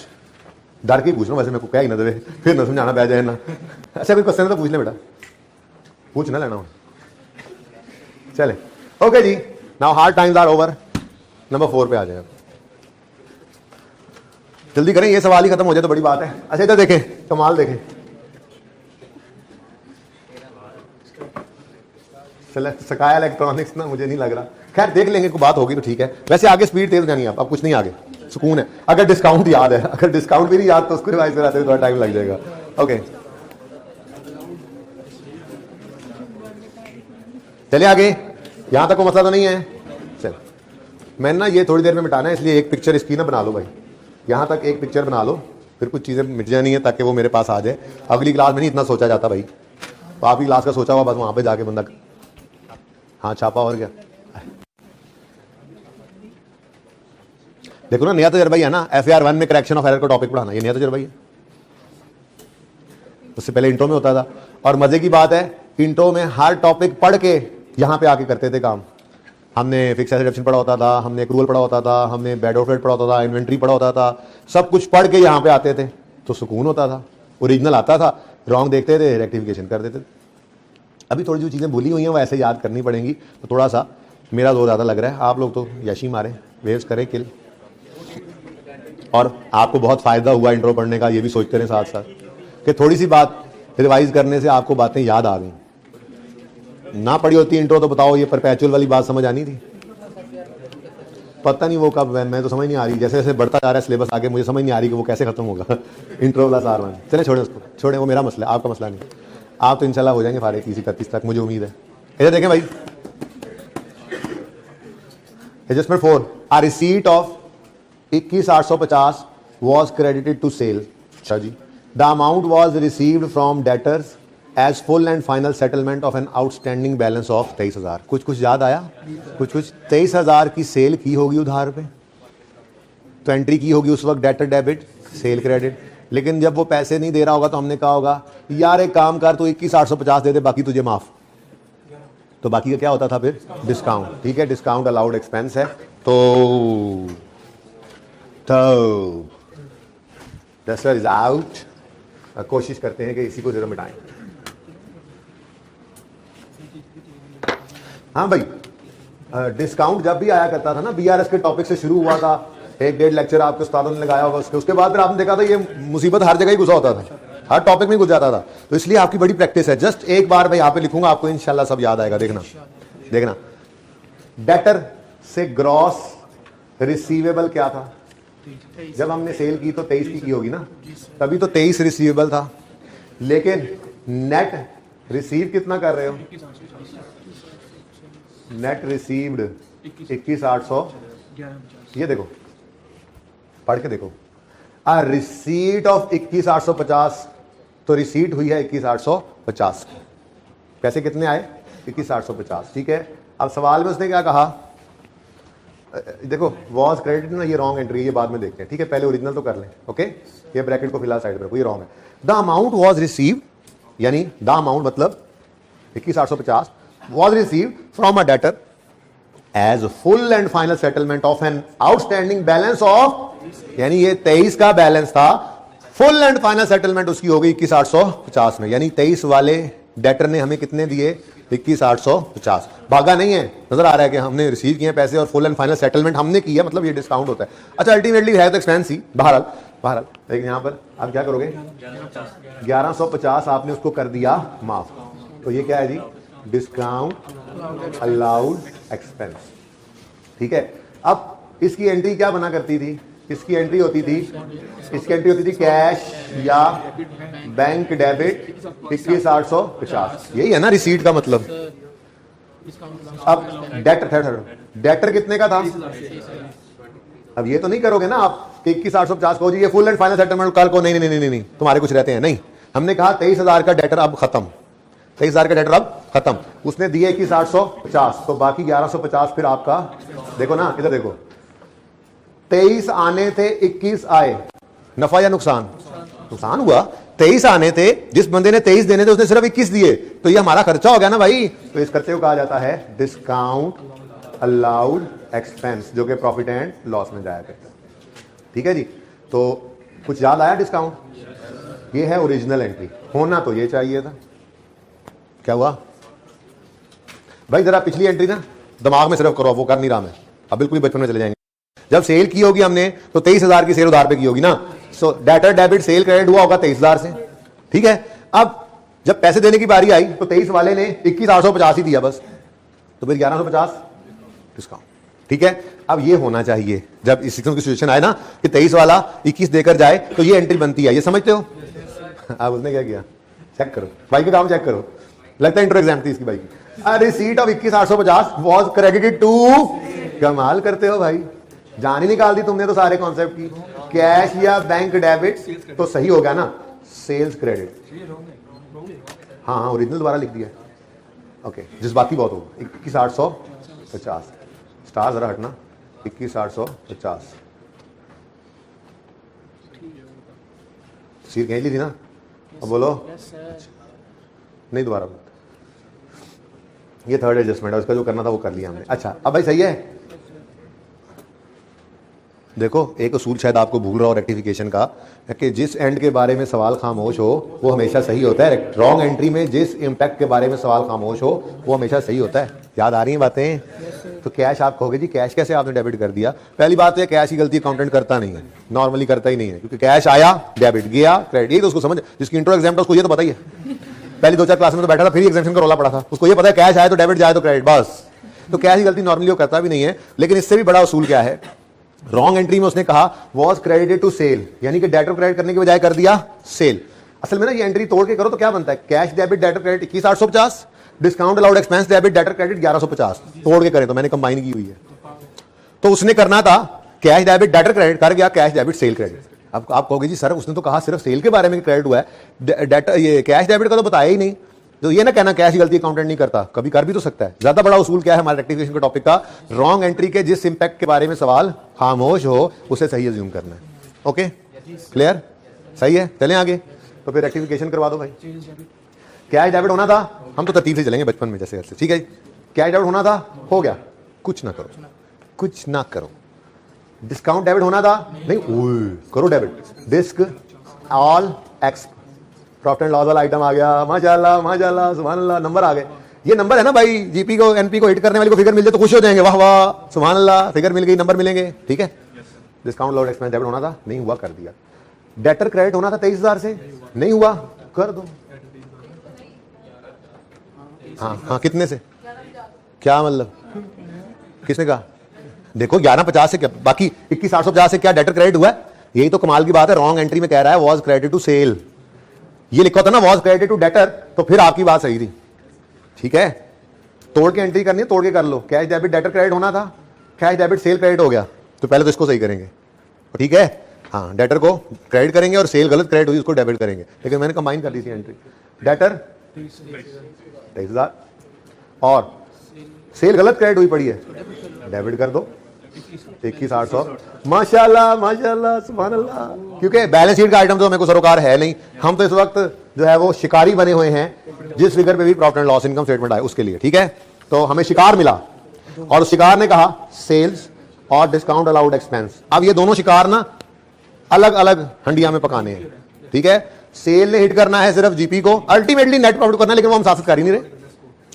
डर के ही पूछ रहा हूँ, वैसे मेरे को क्या ही ना देवे, फिर ना समझाना बैठ जाए ना। अच्छा कोई क्वेश्चन है तो पूछ ले बेटा, पूछ ना लेना। चले ओके जी, now hard times are over. Number 4 पे आ जाए, जल्दी करें, ये सवाल ही खत्म हो जाए तो बड़ी बात है। अच्छा इधर देखें, कमाल देखें, सकाया इलेक्ट्रॉनिक्स ना, मुझे नहीं लग रहा, खैर देख लेंगे, कोई बात होगी तो ठीक है। वैसे आगे स्पीड तेज जानी है, अब कुछ नहीं, आगे सुकून है। अगर डिस्काउंट याद है, अगर डिस्काउंट भी नहीं याद तो उसको रिवाइज कराते हुए थोड़ा टाइम लग जाएगा। ओके चलिए आगे, यहां तक को मसला तो नहीं है। चल मैंने ना ये थोड़ी देर में मिटाना है, इसलिए एक पिक्चर इसकी ना बना लो भाई, यहां तक एक पिक्चर बना लो, फिर कुछ चीजें मिट जानी है ताकि वो मेरे पास आ जाए। अगली क्लास में नहीं इतना सोचा जाता भाई, तो आपकी क्लास का सोचा हुआ बस वहां पे जाके बंदा हाँ छापा। और क्या देखो ना, नया तजर्बा ही है ना, FAR 1 में करेक्शन ऑफ एरर का टॉपिक पढ़ाना, ये नया तजर्बा ही है। उससे पहले इंट्रो में होता था, और मजे की बात है इंट्रो में हर टॉपिक पढ़ के यहां पे आके करते थे काम। हमने फिक्स एसेट ऑप्शन पढ़ा होता था, हमने एक्रूअल पढ़ा होता था, हमने बैड ऑफ रेट पढ़ा होता था, इन्वेंट्री पढ़ा होता था, सब कुछ पढ़ के यहां पे आते थे तो सुकून होता था। ओरिजिनल आता था, रॉन्ग देखते थे, रेक्टिफिकेशन कर देते थे। अभी थोड़ी जो चीजें भूली हुई हैं वो ऐसे याद करनी पड़ेंगी, तो थोड़ा सा मेरा जोर ज्यादा लग रहा है। आप लोग तो यशी मारे, वेव्स करें किल, और आपको बहुत फायदा हुआ इंट्रो पढ़ने का, ये भी सोचते रहे साथ साथ कि थोड़ी सी बात रिवाइज करने से आपको बातें याद आ गई। ना पढ़ी होती इंट्रो तो बताओ, ये परपेचुअल वाली बात समझ आनी थी, पता नहीं वो कब, मैं तो समझ नहीं आ रही, जैसे जैसे बढ़ता जा रहा है सिलेबस आगे, मुझे समझ नहीं आ रही कि वो कैसे खत्म होगा इंट्रो वाला सार वन। चले छोड़े उसको, छोड़े, वो मेरा मसला है, आपका मसला नहीं। आप तो इंशाल्लाह हो जाएंगे फारे 30-31 तक, मुझे उम्मीद है। इधर देखें भाई, adjustment 4, a receipt of 21,850 was credited to sale। अच्छा जी, the amount was received from debtors as full and final settlement of an outstanding balance of 23,000। कुछ याद आया? कुछ 23,000 की सेल की होगी उधार पे, तो एंट्री की होगी उस वक्त डेटर डेबिट, सेल क्रेडिट। लेकिन जब वो पैसे नहीं दे रहा होगा तो हमने कहा होगा यार एक काम कर, तो 21,850 दे दे, बाकी तुझे माफ। तो बाकी का क्या होता था फिर? डिस्काउंट। ठीक है, डिस्काउंट अलाउड एक्सपेंस है, तो दस्तर इज आउट। कोशिश करते हैं कि इसी को जरूर मिटाएं। हाँ भाई, डिस्काउंट जब भी आया करता था ना, BRS के टॉपिक से शुरू हुआ था, 1-1.5 लेक्चर आपके उस्तादों ने लगाया होगा, उसके बाद फिर आपने देखा था ये मुसीबत हर जगह ही घुसा होता था, हर टॉपिक में घुस जाता था। तो इसलिए आपकी बड़ी प्रैक्टिस है। जस्ट एक बार मैं यहाँ पे लिखूंगा, आपको इंशाल्लाह सब याद आएगा। देखना डेटर से ग्रॉस रिसीवेबल क्या था? जब हमने सेल की तो 23 की होगी ना, तभी तो 23 रिसीवेबल था। लेकिन नेट रिसीव कितना कर रहे हो? Net received 21,800। ये देखो, पढ़ के देखो, आ रिसीट ऑफ 21,850, तो रिसीट हुई है 21,850 की। पैसे कितने आए? 21,850। ठीक है, अब सवाल में उसने क्या कहा? देखो वॉज क्रेडिट ना, ये रॉन्ग एंट्री है, ये बाद में देखते हैं। ठीक है, पहले ओरिजिनल तो कर लें। ओके, ये ब्रैकेट को फिलहाल साइड पर रखो, ये रॉन्ग है। द अमाउंट वॉज रिसीव्ड, यानी द अमाउंट मतलब 21,850 was received from a debtor as full and final settlement of an outstanding balance of, यानी ये 23 का बैलेंस था, फुल एंड फाइनल सेटलमेंट उसकी हो गई 21,850 में। यानी 23 वाले डेटर ने हमें कितने दिए? 21,850। भागा नहीं है, नजर आ रहा है कि हमने रिसीव किए पैसे और फुल एंड फाइनल सेटलमेंट हमने किया, मतलब ये डिस्काउंट होता है। अच्छा अल्टीमेटली है तो एक्सपेंस ही, बहरहाल लेकिन यहां पर आप क्या करोगे? 1150 आपने उसको कर दिया माफ, तो ये क्या है जी? Discount allowed expense. ठीक है, अब इसकी एंट्री क्या बना करती थी? इसकी एंट्री होती थी कैश या बैंक डेबिट 21,850। यही है ना रिसीट का मतलब। अब डेटर कितने का था? अब ये तो नहीं करोगे ना आप 21,850 को जी ये फुल एंड फाइनल सेटलमेंट, कल को नहीं तुम्हारे कुछ रहते हैं। नहीं, हमने कहा 23,000 का डेटर अब खत्म, 23,000 का डेटर अब खत्म, उसने दिए 21,850, तो बाकी 1150 फिर आपका। देखो ना, इधर देखो, 23 आने थे, 21 आए, नफा या नुकसान? नुकसान हुआ। 23 आने थे, जिस बंदे ने 23 देने थे उसने सिर्फ 21 दिए, तो ये हमारा खर्चा हो गया ना भाई। तो इस खर्चे को कहा जाता है डिस्काउंट अलाउड एक्सपेंस, जो कि प्रॉफिट एंड लॉस में जाया करता है। ठीक है जी, तो कुछ याद आया डिस्काउंट? ये है ओरिजिनल एंट्री, होना तो ये चाहिए था। क्या हुआ भाई? जरा पिछली एंट्री ना दिमाग में सिर्फ करो, वो कर नहीं रहा मैं, अब बिल्कुल बचपन में चले जाएंगे। जब सेल की होगी हमने तो 23,000 की सेल उधार पे की होगी ना, सो डेटर डेबिट सेल क्रेडिट हुआ होगा 23,000 से, ठीक है। अब जब पैसे देने की बारी आई तो 23 वाले ने 21,850 ही दिया बस, तो फिर 1150 डिस्काउंट, ठीक है। अब ये होना चाहिए जब इस सिचुएशन आए ना कि 23 वाला 21 देकर जाए तो ये एंट्री बनती है, ये समझते हो? अब उसने क्या किया, चेक करो भाई का काम, चेक करो, लगता है इंट्रो एग्जाम थी इसकी भाई की। Receipt of 21,850 was credited to, कमाल करते हो भाई, जान ही निकाल दी तुमने तो सारे कॉन्सेप्ट की। कैश या बैंक डेबिट तो सही हो गया ना, सेल्स क्रेडिट, हाँ हाँ ओरिजिनल दोबारा लिख दिया, ओके। जिस बात की बहुत हो 21,850, स्टार जरा हटना, 21,850 सीट कहीं ली थी ना, अब बोलो नहीं, दोबारा ये थर्ड एडजस्टमेंट है, उसका जो करना था वो कर लिया हमने। अच्छा अब भाई सही है, देखो एक असूल शायद आपको भूल रहा हो रेक्टिफिकेशन का, कि जिस एंड के बारे में सवाल खामोश हो वो हमेशा सही होता है। रॉन्ग एंट्री में जिस इम्पैक्ट के बारे में सवाल खामोश हो वो हमेशा सही होता है। याद आ रही हैं बातें? तो कैश आप कहोगे जी कैश कैसे आपने डेबिट कर दिया? पहली बात है कैश की गलती अकाउंटेंट करता नहीं है, नॉर्मली करता ही नहीं है, क्योंकि कैश आया डेबिट गया क्रेडिट, ये तो उसको समझ, जिसकी इंट्रो एग्जाम था उसको ये तो पता ही है, पहली 2-4 क्लास में तो बैठा था, फिर एग्जामिनेशन का रोला पड़ा था, उसको ये पता है कैश आए तो डेबिट जाए तो क्रेडिट, बस। तो कैश की गलती नॉर्मली वो करता भी नहीं है। लेकिन इससे भी बड़ा उसूल क्या है, रॉन्ग एंट्री में उसने कहा वॉज क्रेडिटेड टू सेल, यानी कि डेटर क्रेडिट करने के बजाय कर दिया सेल। असल में ना ये एंट्री तोड़ के करो तो क्या बनता है, cash debit debtor credit 21,850, discount allowed expense debit debtor credit 1150, तोड़ के करें तो मैंने कंबाइन की हुई है। तो उसने करना था कैश डेबिट डेटर क्रेडिट, कर गया कैश डेबिट सेल क्रेडिट। अब आप कहोगे जी सर उसने तो कहा सिर्फ सेल के बारे में क्रेडिट हुआ है, डेटर ये कैश डेबिट का तो बताया ही नहीं, तो ये ना कहना कैश की गलती अकाउंटेंट नहीं करता, कभी कर भी तो सकता है। ज्यादा बड़ा उसूल क्या है हमारे रेक्टिफिकेशन के टॉपिक का, रॉन्ग एंट्री के जिस इंपैक्ट के बारे में सवाल खामोश हो उसे सही अज्यूम करना है। ओके क्लियर, सही है, चलें आगे। तो फिर रेक्टिफिकेशन करवा दो भाई। कैश डेबिट होना था, हम तो तरतीब से चलेंगे बचपन में जैसे, ठीक है। कैश डेबिट होना था, हो गया, कुछ ना करो, कुछ ना करो। डिस्काउंट डेबिट होना था, नहीं करो डेबिट, डिस्क ऑल एक्स प्रॉफिट एंड लॉस वाला आइटम आ गया, माशाल्लाह माशाल्लाह सुभान अल्लाह, नंबर आ गए। ये नंबर है ना भाई, जीपी को एनपी को हिट करने वाले को फिगर मिल जाए तो खुश हो जाएंगे, वाह वाह सुभान अल्लाह, फिगर मिल गई, नंबर मिलेंगे, ठीक है। डिस्काउंट लॉस एक्सपेंस डेबिट होना था, नहीं हुआ, कर दिया। डेटर क्रेडिट होना था 23,000 से, नहीं हुआ, कर दो। हाँ हाँ कितने से, क्या मतलब, किसने कहा? देखो 1150 से क्या, बाकी 21,850 से क्या डेटर क्रेडिट हुआ है? यही तो कमाल की बात है। रॉन्ग एंट्री में कह रहा है वॉज क्रेडिटेड टू सेल, ये लिखा था ना वॉज क्रेडिटेड टू डेटर, तो फिर आपकी बात सही थी, ठीक है। तोड़ के एंट्री करनी है, तोड़ के कर लो। कैश डेबिट डेटर क्रेडिट होना था, कैश डेबिट सेल क्रेडिट हो गया, तो पहले तो इसको सही करेंगे, ठीक है। हाँ डेटर को क्रेडिट करेंगे और सेल गलत क्रेडिट हुई उसको डेबिट करेंगे, लेकिन मैंने कंबाइन कर दी थी एंट्री। डेटर 23,000 और सेल गलत क्रेडिट हुई पड़ी है, डेबिट कर दो 21,800, माशाल्लाह माशाल्लाह सुभान अल्लाह। क्योंकि बैलेंस शीट का आइटम तो हमें को सरोकार है नहीं, हम तो इस वक्त जो है वो शिकारी बने हुए हैं जिस फिगर पे भी profit and loss income statement आए उसके लिए, ठीक है। तो हमें शिकार मिला और उस शिकार ने कहा सेल्स और डिस्काउंट अलाउड एक्सपेंस। अब ये दोनों शिकार ना अलग अलग हंडिया में पकाने हैं, ठीक है। सेल ने हिट करना है सिर्फ जीपी को, अल्टीमेटली नेट प्रॉफिट करना है, लेकिन वो हम साथ कर ही नहीं रहे,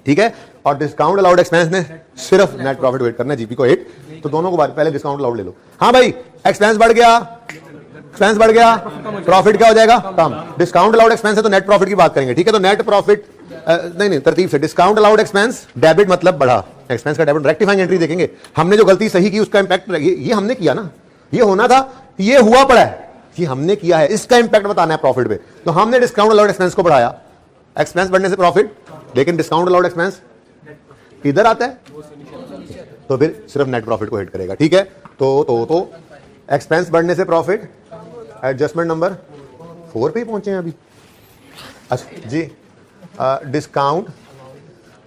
ठीक है। और डिस्काउंट अलाउड एक्सपेंस ने सिर्फ नेट प्रॉफिट वेट करना है, जीपी को हिट, तो दोनों को पहले डिस्काउंट अलाउड ले लो। हाँ भाई एक्सपेंस बढ़ गया, एक्सपेंस बढ़ गया, प्रॉफिट क्या हो जाएगा, कम। डिस्काउंट अलाउड एक्सपेंस है तो नेट प्रॉफिट की बात करेंगे, ठीक है। तो नेट प्रॉफिट नहीं तरतीब से, डिस्काउंट अलाउड एक्सपेंस डेबिट मतलब बढ़ा, एक्सपेंस का डेबिट, रेक्टिफाइंग एंट्री देखेंगे। हमने जो गलती सही की उसका इंपैक्ट ये हमने किया ना, ये होना था, ये हुआ पड़ा है, ये हमने किया है, इसका इंपैक्ट बताना है प्रॉफिट पे। तो हमने डिस्काउंट अलाउड एक्सपेंस को बढ़ाया, एक्सपेंस बढ़ने से प्रॉफिट, लेकिन डिस्काउंट अलाउड एक्सपेंस इधर आता है तो फिर सिर्फ नेट प्रॉफिट को हिट करेगा, ठीक है। तो एक्सपेंस बढ़ने से प्रॉफिट, एडजस्टमेंट नंबर 4 पे पहुंचे हैं अभी। अच्छा जी, डिस्काउंट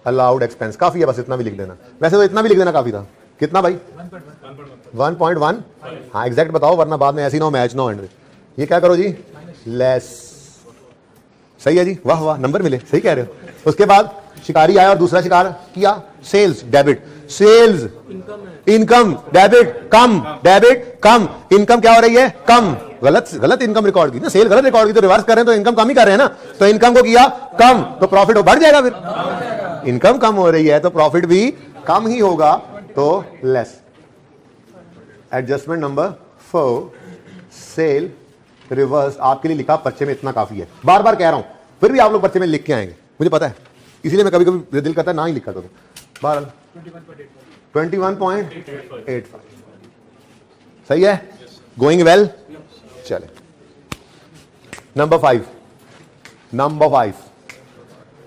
अलाउड एक्सपेंस काफी है, बस इतना भी लिख देना। वैसे तो इतना भी लिख देना काफी था, कितना भाई 1.1, हाँ एग्जैक्ट बताओ वरना बाद में ऐसी ना हो मैच ना हो एंड। ये क्या करो जी, लेस, सही है जी, वाह वाह नंबर मिले, सही कह रहे हो। उसके बाद शिकारी आया और दूसरा शिकार किया, sales debit, sales income debit कम, डेबिट कम, इनकम क्या हो रही है कम, गलत इनकम रिकॉर्ड की ना, सेल गलत रिकॉर्ड की, तो रिवर्स कर रहे हैं तो इनकम कम ही कर रहे हैं ना। तो इनकम को किया कम तो प्रॉफिट बढ़ जाएगा, फिर इनकम कम हो रही है तो प्रॉफिट भी कम ही होगा, तो less. Adjustment number 4, sale reverse आपके लिए लिखा पर्चे में, इतना काफी है, बार बार कह रहा हूं, फिर भी आप लोग पर्चे में लिख के आएंगे, मुझे पता है, इसीलिए मैं कभी कभी दिल करता है ना ही लिखा करूं। 21.85 सही है, गोइंग वेल। चले नंबर 5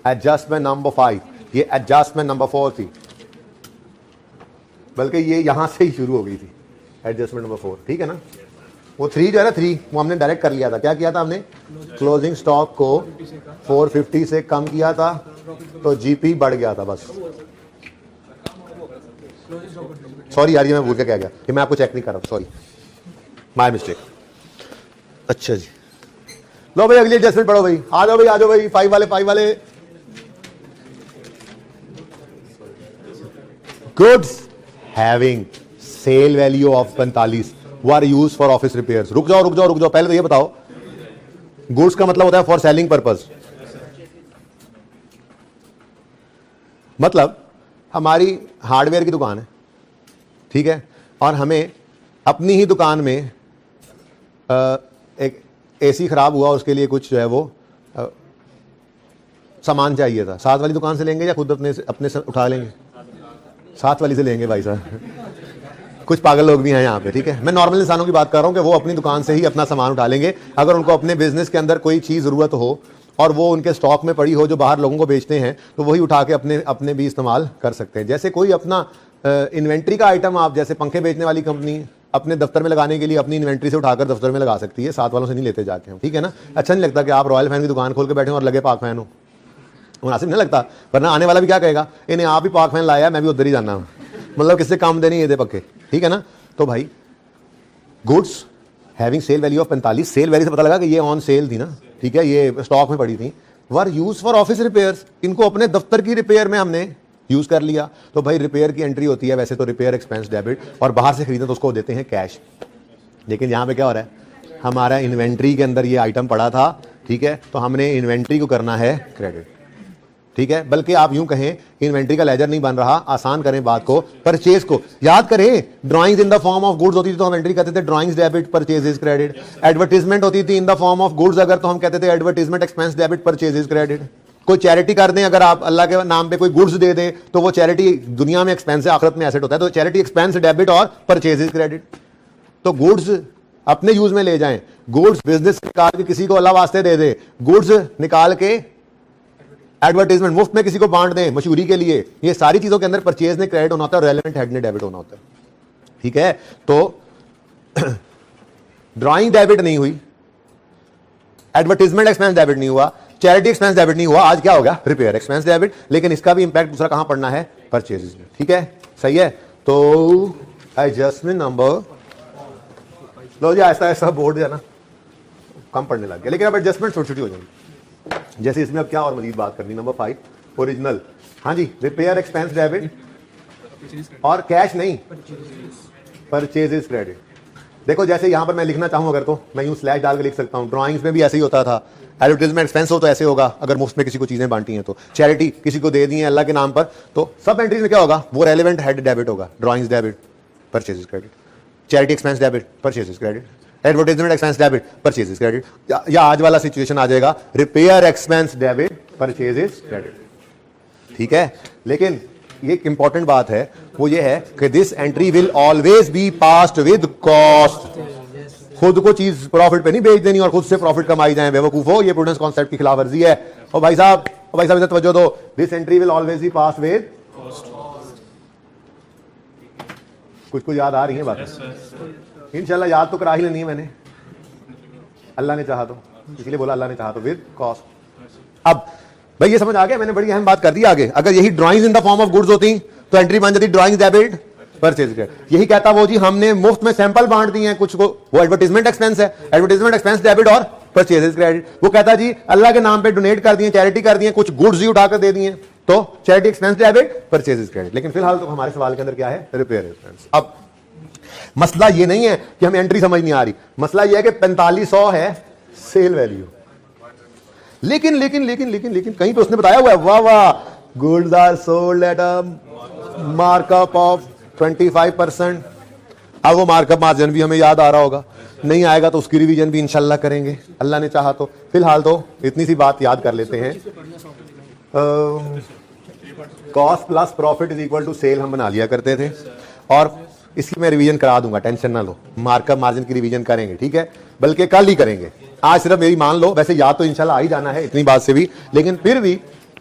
एडजस्टमेंट नंबर 5, ये एडजस्टमेंट नंबर 4 थी, बल्कि ये यहां से ही शुरू हो गई थी एडजस्टमेंट नंबर 4, ठीक है ना। वो 3 जो है ना 3, वो हमने डायरेक्ट कर लिया था। क्या किया था हमने, क्लोजिंग स्टॉक को 450 से कम किया था तो जीपी बढ़ गया था, बस। सॉरी यार, ये मैं भूल के क्या गया, ये मैं आपको चेक नहीं कर रहा था, सॉरी, माय मिस्टेक। अच्छा जी, लो भाई अगली एडजस्टमेंट पढ़ो भाई, आ जाओ भाई 5 वाले। Goods having sale value of 45 were use for office repairs. रुक जाओ, पहले तो ये बताओ, गुड्स का मतलब होता है फॉर सेलिंग पर्पस, मतलब हमारी हार्डवेयर की दुकान है, ठीक है, और हमें अपनी ही दुकान में एक एसी खराब हुआ, उसके लिए कुछ जो है वो सामान चाहिए था। साथ वाली दुकान से लेंगे या खुद अपने से उठा लेंगे? साथ वाली से लेंगे भाई साहब। कुछ पागल लोग भी हैं यहाँ पे, ठीक है, मैं नॉर्मल इंसानों की बात कर रहा हूँ कि वो अपनी दुकान से ही अपना सामान उठा लेंगे। अगर उनको अपने बिजनेस के अंदर कोई चीज़ ज़रूरत हो और वो उनके स्टॉक में पड़ी हो जो बाहर लोगों को बेचते हैं, तो वही उठा के अपने भी इस्तेमाल कर सकते हैं। जैसे कोई अपना इन्वेंट्री का आइटम, आप जैसे पंखे बेचने वाली कंपनी अपने दफ्तर में लगाने के लिए अपनी इन्वेंट्री से उठाकर दफ्तर में लगा सकती है, साथ वालों से नहीं लेते जाके हम, ठीक है ना। अच्छा नहीं लगता कि आप रॉयल फैन की दुकान खोल के बैठे और लगे पाक फैन हो, मुनासिब नहीं लगता, वरना आने वाला भी क्या कहेगा, इन्हें आप ही पाक फैन लाया, मैं भी उधर ही जाना, मतलब किससे काम देनी है दे पक्के, ठीक है ना। तो भाई goods having sale value of 45, sale value से पता लगा कि ये ऑन सेल थी ना, ठीक है, ये स्टॉक में पड़ी थी, वर यूज फॉर ऑफिस रिपेयर्स, इनको अपने दफ्तर की रिपेयर में हमने यूज कर लिया। तो भाई रिपेयर की एंट्री होती है वैसे तो रिपेयर एक्सपेंस डेबिट, और बाहर से खरीदें तो उसको देते हैं कैश। लेकिन यहाँ पे क्या हो रहा है, हमारा इन्वेंट्री के अंदर ये आइटम पड़ा था, ठीक है, तो हमने इन्वेंट्री को करना है क्रेडिट, ठीक है, बल्कि आप यूं कहें इन्वेंट्री का लेजर नहीं बन रहा, आसान करें बात को, परचेज को याद करें। Drawings in the form of goods होती थी तो हम एंट्री कहते थे drawings debit, purchases credit. Advertisement होती थी in the form of goods अगर, तो हम कहते थे advertisement expense debit, purchases credit. कोई चैरिटी कर दें अगर आप, अल्लाह के नाम पे कोई गुड्स दे दें, तो वो चैरिटी दुनिया में एक्सपेंस है, आखिरत में एसेट होता है, तो चैरिटी एक्सपेंस डेबिट और परचेजेस क्रेडिट। तो गुड्स अपने यूज में ले जाएं, गुड्स बिजनेस निकाल के किसी को अल्लाह वास्ते दे दे, गुड्स निकाल के एडवर्टाइजमेंट मुफ्त में किसी को बांट दें मशहूरी के लिए, ये सारी चीजों के अंदर परचेज ने क्रेडिट होना होता है और रेलेवेंट हेड ने डेबिट होना होता है, ठीक है। तो ड्राइंग डेबिट नहीं हुई, एडवर्टाइजमेंट एक्सपेंस डेबिट नहीं हुआ, चैरिटी एक्सपेंस डेबिट नहीं हुआ, आज क्या हो गया, रिपेयर एक्सपेंस डेबिट। लेकिन इसका भी इंपैक्ट दूसरा कहां पड़ना है, परचेजेस में, ठीक है, सही है। तो एडजस्टमेंट नंबर, लो जी ऐसा ऐसा बोर्ड है ना कम पढ़ने लग गया, लेकिन अब एडजस्टमेंट छोटी छोटी हो जाएगी। जैसे इसमें अब क्या और मजीद बात करनी, नंबर 5 ओरिजिनल, हाँ जी, रिपेयर एक्सपेंस डेबिट और कैश नहीं, परचेजेस क्रेडिट। देखो जैसे यहां पर मैं लिखना चाहूं अगर, तो मैं यूं स्लैश डाल के लिख सकता हूं, ड्राइंग्स में भी ऐसे ही होता था, एडवर्टाइजमेंट एक्सपेंस हो तो ऐसे होगा अगर मुफ्त में किसी को चीजें बांटी हैं, तो चैरिटी किसी को दे दी है अल्लाह के नाम पर, तो सब एंट्रीज में क्या होगा, वो रेलेवेंट हेड डेबिट होगा, drawings debit, purchases credit, charity expense debit, purchases credit, advertisement expense debit, purchases credit, या आज वाला सिचुएशन आ जाएगा repair expense debit, purchases credit, ठीक है। लेकिन ये एक इंपॉर्टेंट बात है, वो ये है कि this entry will always be passed with cost. खुद को चीज प्रॉफिट पे नहीं बेच देनी और खुद से प्रॉफिट कमाई जाए, बेवकूफो, ये प्रूडेंस कॉन्सेप्ट की खिलाफवर्जी है। और भाई साहब इधर तवज्जो दो, this entry will always be passed with, कुछ याद आ रही है बात, इंशाल्लाह याद तो करा ही लेनी है मैंने, अल्लाह ने चाहा तो, इसलिए बोला अल्लाह ने चाहा तो, विद कॉस्ट। अब भाई ये समझ आ गया, मैंने बड़ी अहम बात कर दी आगे। अगर यही drawings in the form of goods होती तो एंट्री बन जाती ड्राइंग्स डेबिट, परचेज क्रेडिट। यही कहता वो जी हमने मुफ्त में सैंपल बांट दिए हैं कुछ को, वो एडवर्टाइजमेंट एक्सपेंस है, एडवर्टाइजमेंट एक्सपेंस डेबिट और परचेज क्रेडिट। वो कहता जी अल्लाह के नाम पे डोनेट कर दिए, चैरिटी कर दिए, कुछ गुड्स ही उठाकर दे दिए, तो charity expense debit, purchase credit. लेकिन फिलहाल तो हमारे सवाल के अंदर क्या है, रिपेयर एक्सपेंस। अब मसला ये नहीं है कि हमें एंट्री समझ नहीं आ रही, मसला ये है कि 4500 है सेल वैल्यू। लेकिन लेकिन लेकिन लेकिन लेकिन कहीं पे उसने बताया हुआ है, वाह वाह, goods are sold at a markup of 25%। अब वो मार्कअप मार्जिन भी हमें याद आ रहा होगा, नहीं आएगा तो उसकी रिवीजन भी इंशाल्लाह करेंगे अल्लाह ने चाहा तो। फिलहाल तो इतनी सी बात याद कर लेते हैं, cost plus profit is equal to sale हम बना लिया करते थे, और इसकी मैं रिवीजन करा दूंगा, टेंशन ना लो, मार्कअप मार्जिन की रिवीजन करेंगे, ठीक है, बल्कि कल ही करेंगे। आज सिर्फ मेरी मान लो, वैसे याद तो इंशाल्लाह आ ही जाना है इतनी बात से भी, लेकिन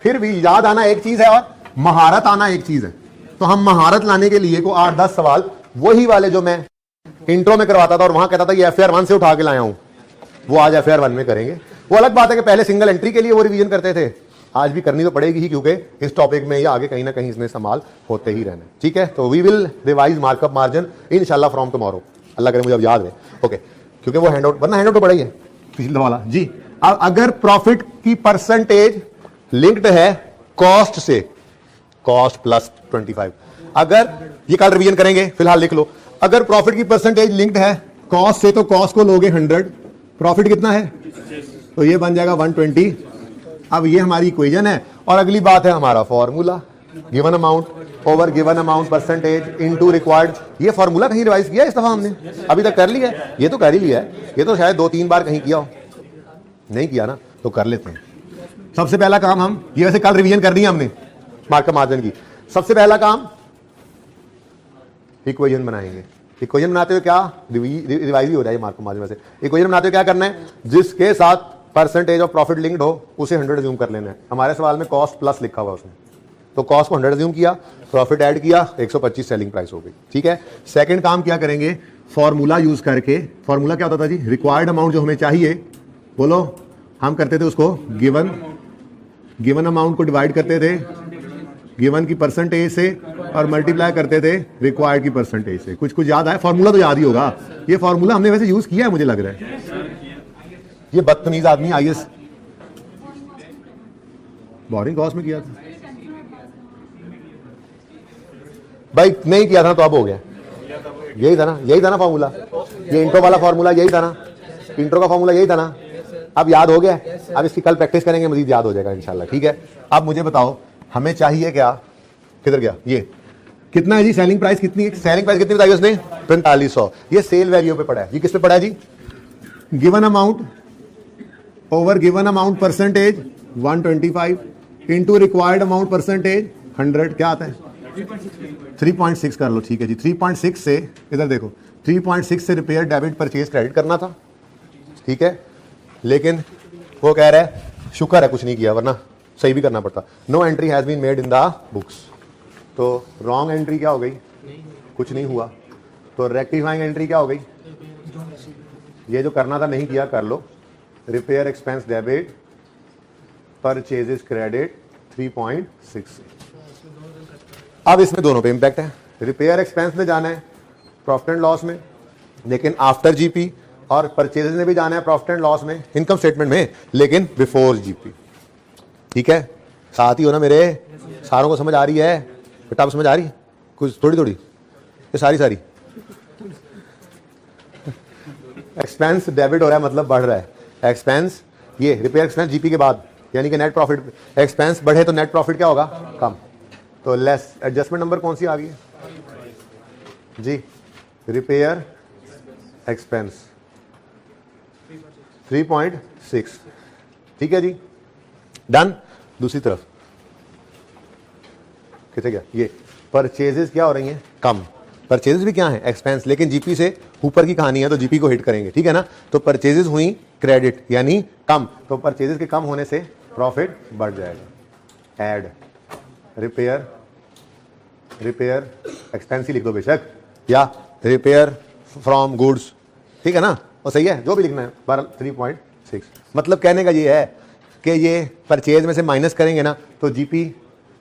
फिर भी याद आना एक चीज है और महारत आना एक चीज है। तो हम महारत लाने के लिए को 8-10 सवाल वही वाले जो मैं इंट्रो में करवाता था और वहां कहता था ये FR 1 से उठा के लाया हूं, वो आज FR 1 में करेंगे। वो अलग बात है कि पहले सिंगल एंट्री के लिए वो रिवीजन करते थे, आज भी करनी तो पड़ेगी ही, क्योंकि इस टॉपिक में ये आगे कहीं ना कहीं इसमें इस्तेमाल होते ही रहना, ठीक है। तो we will revise markup margin इंशाल्लाह फ्रॉम टुमारो, अल्लाह करे मुझे अब याद है, ओके, क्योंकि वो हैंड आउट, वरना हैंड आउट तो बड़ा ही है पिछले वाला जी। अब अगर प्रॉफिट की परसेंटेज लिंक्ड है कॉस्ट से, कॉस्ट प्लस 25, अगर ये कल रिवीजन करेंगे, फिलहाल लिख लो, अगर प्रॉफिट की परसेंटेज लिंक्ड है कॉस्ट से, तो कॉस्ट को लोगे 100, प्रॉफिट कितना है, तो ये बन जाएगा 120। अब ये हमारी इक्वेशन है, और अगली बात है हमारा formula, given amount over given amount percentage into required. ये फॉर्मूला कहीं रिवाइज किया है इस दफा हमने, अभी तक कर लिया है, ये तो कर ही लिया है, ये तो शायद 2-3 बार कहीं किया हो, नहीं किया ना, तो कर लेते हैं। सबसे पहला काम हम, ये वैसे कल रिवीजन करनी है हमने मार्कअप मार्जिन की, सबसे पहला काम इक्वेशन बनाएंगे। इक्वेशन बनाते हुए क्या रिवाइज ही हो जाए मार्कअप मार्जिन में से, इक्वेशन बनाते हुए क्या करना है, जिसके साथ परसेंटेज ऑफ प्रॉफिट लिंक्ड हो उसे 100 अज्यूम कर लेना है। हमारे सवाल में कॉस्ट प्लस लिखा हुआ उसने, तो कॉस्ट को 100 अज्यूम किया, प्रॉफिट ऐड किया, 125 सेलिंग प्राइस हो गई, ठीक है। सेकंड काम क्या करेंगे, फॉर्मूला यूज करके, फॉर्मूला क्या होता था जी, रिक्वायर्ड अमाउंट जो हमें चाहिए, बोलो, हम करते थे उसको गिवन अमाउंट को डिवाइड करते थे गिवन की परसेंटेज से और मल्टीप्लाई करते थे रिक्वायर्ड की परसेंटेज से। कुछ याद आया, फॉर्मूला तो याद ही होगा, ये फॉर्मूला हमने वैसे यूज किया है मुझे लग रहा है। ये बदतमीज आदमी IS बोरिंग कॉस्ट में किया था भाई, नहीं किया था तो अब हो गया, यही था ना फॉर्मूला, ये इंट्रो वाला फॉर्मूला यही था ना, इंट्रो का फॉर्मूला यही था ना, अब याद हो गया। अब इसकी कल प्रैक्टिस करेंगे, मजीद याद हो जाएगा इंशाल्लाह, ठीक है। अब मुझे बताओ हमें चाहिए क्या, किधर गया ये, कितना है जी सेलिंग प्राइस, कितनी है सेलिंग प्राइस, कितनी बताई उसने, 4500। ये सेल वैल्यू पे पड़ा है, ये किस पे पड़ा है जी, given amount over given amount percentage 125 into required amount percentage 100, क्या आता है 3.6 कर लो, ठीक है जी। 3.6 से इधर देखो, 3.6 से रिपेयर डेबिट परचेज क्रेडिट करना था, ठीक है, लेकिन वो कह रहा है शुक्र है कुछ नहीं किया, वरना सही भी करना पड़ता। No entry has been made in the books, तो रॉन्ग एंट्री क्या हो गई, कुछ नहीं हुआ, तो रेक्टिफाइंग एंट्री क्या हो गई, ये जो करना था नहीं किया, कर लो, repair expense debit purchases credit 3.6। अब इसमें दोनों पे इंपैक्ट है, रिपेयर एक्सपेंस में जाना है प्रॉफिट एंड लॉस में, लेकिन आफ्टर जीपी, और परचेजेस में भी जाना है प्रॉफिट एंड लॉस में, इनकम स्टेटमेंट में, लेकिन बिफोर जीपी, ठीक है। साथ ही हो ना मेरे, सारों को समझ आ रही है बेटा, अब समझ आ रही है कुछ थोड़ी, ये सारी एक्सपेंस डेबिट हो रहा है, मतलब बढ़ रहा है एक्सपेंस, ये रिपेयर एक्सपेंस जीपी के बाद, यानी कि नेट प्रॉफिट, एक्सपेंस बढ़े तो नेट प्रॉफिट क्या होगा, कम, तो लेस। एडजस्टमेंट नंबर कौन सी आ गई जी, रिपेयर एक्सपेंस 3.6, ठीक है जी, डन। दूसरी तरफ कितने गया, ये परचेजेस क्या हो रही हैं, कम, परचेजेस भी क्या है एक्सपेंस, लेकिन जीपी से ऊपर की कहानी है तो जीपी को हिट करेंगे, ठीक है ना। तो परचेजेस हुई क्रेडिट यानी कम, तो परचेजेस के कम होने से प्रॉफिट बढ़ जाएगा। ऐड रिपेयर एक्सपेंस ही लिख दो बेशक, या रिपेयर फ्रॉम गुड्स, ठीक है ना, और सही है जो भी लिखना है, 3.6। मतलब कहने का ये है कि ये परचेज में से माइनस करेंगे ना तो जीपी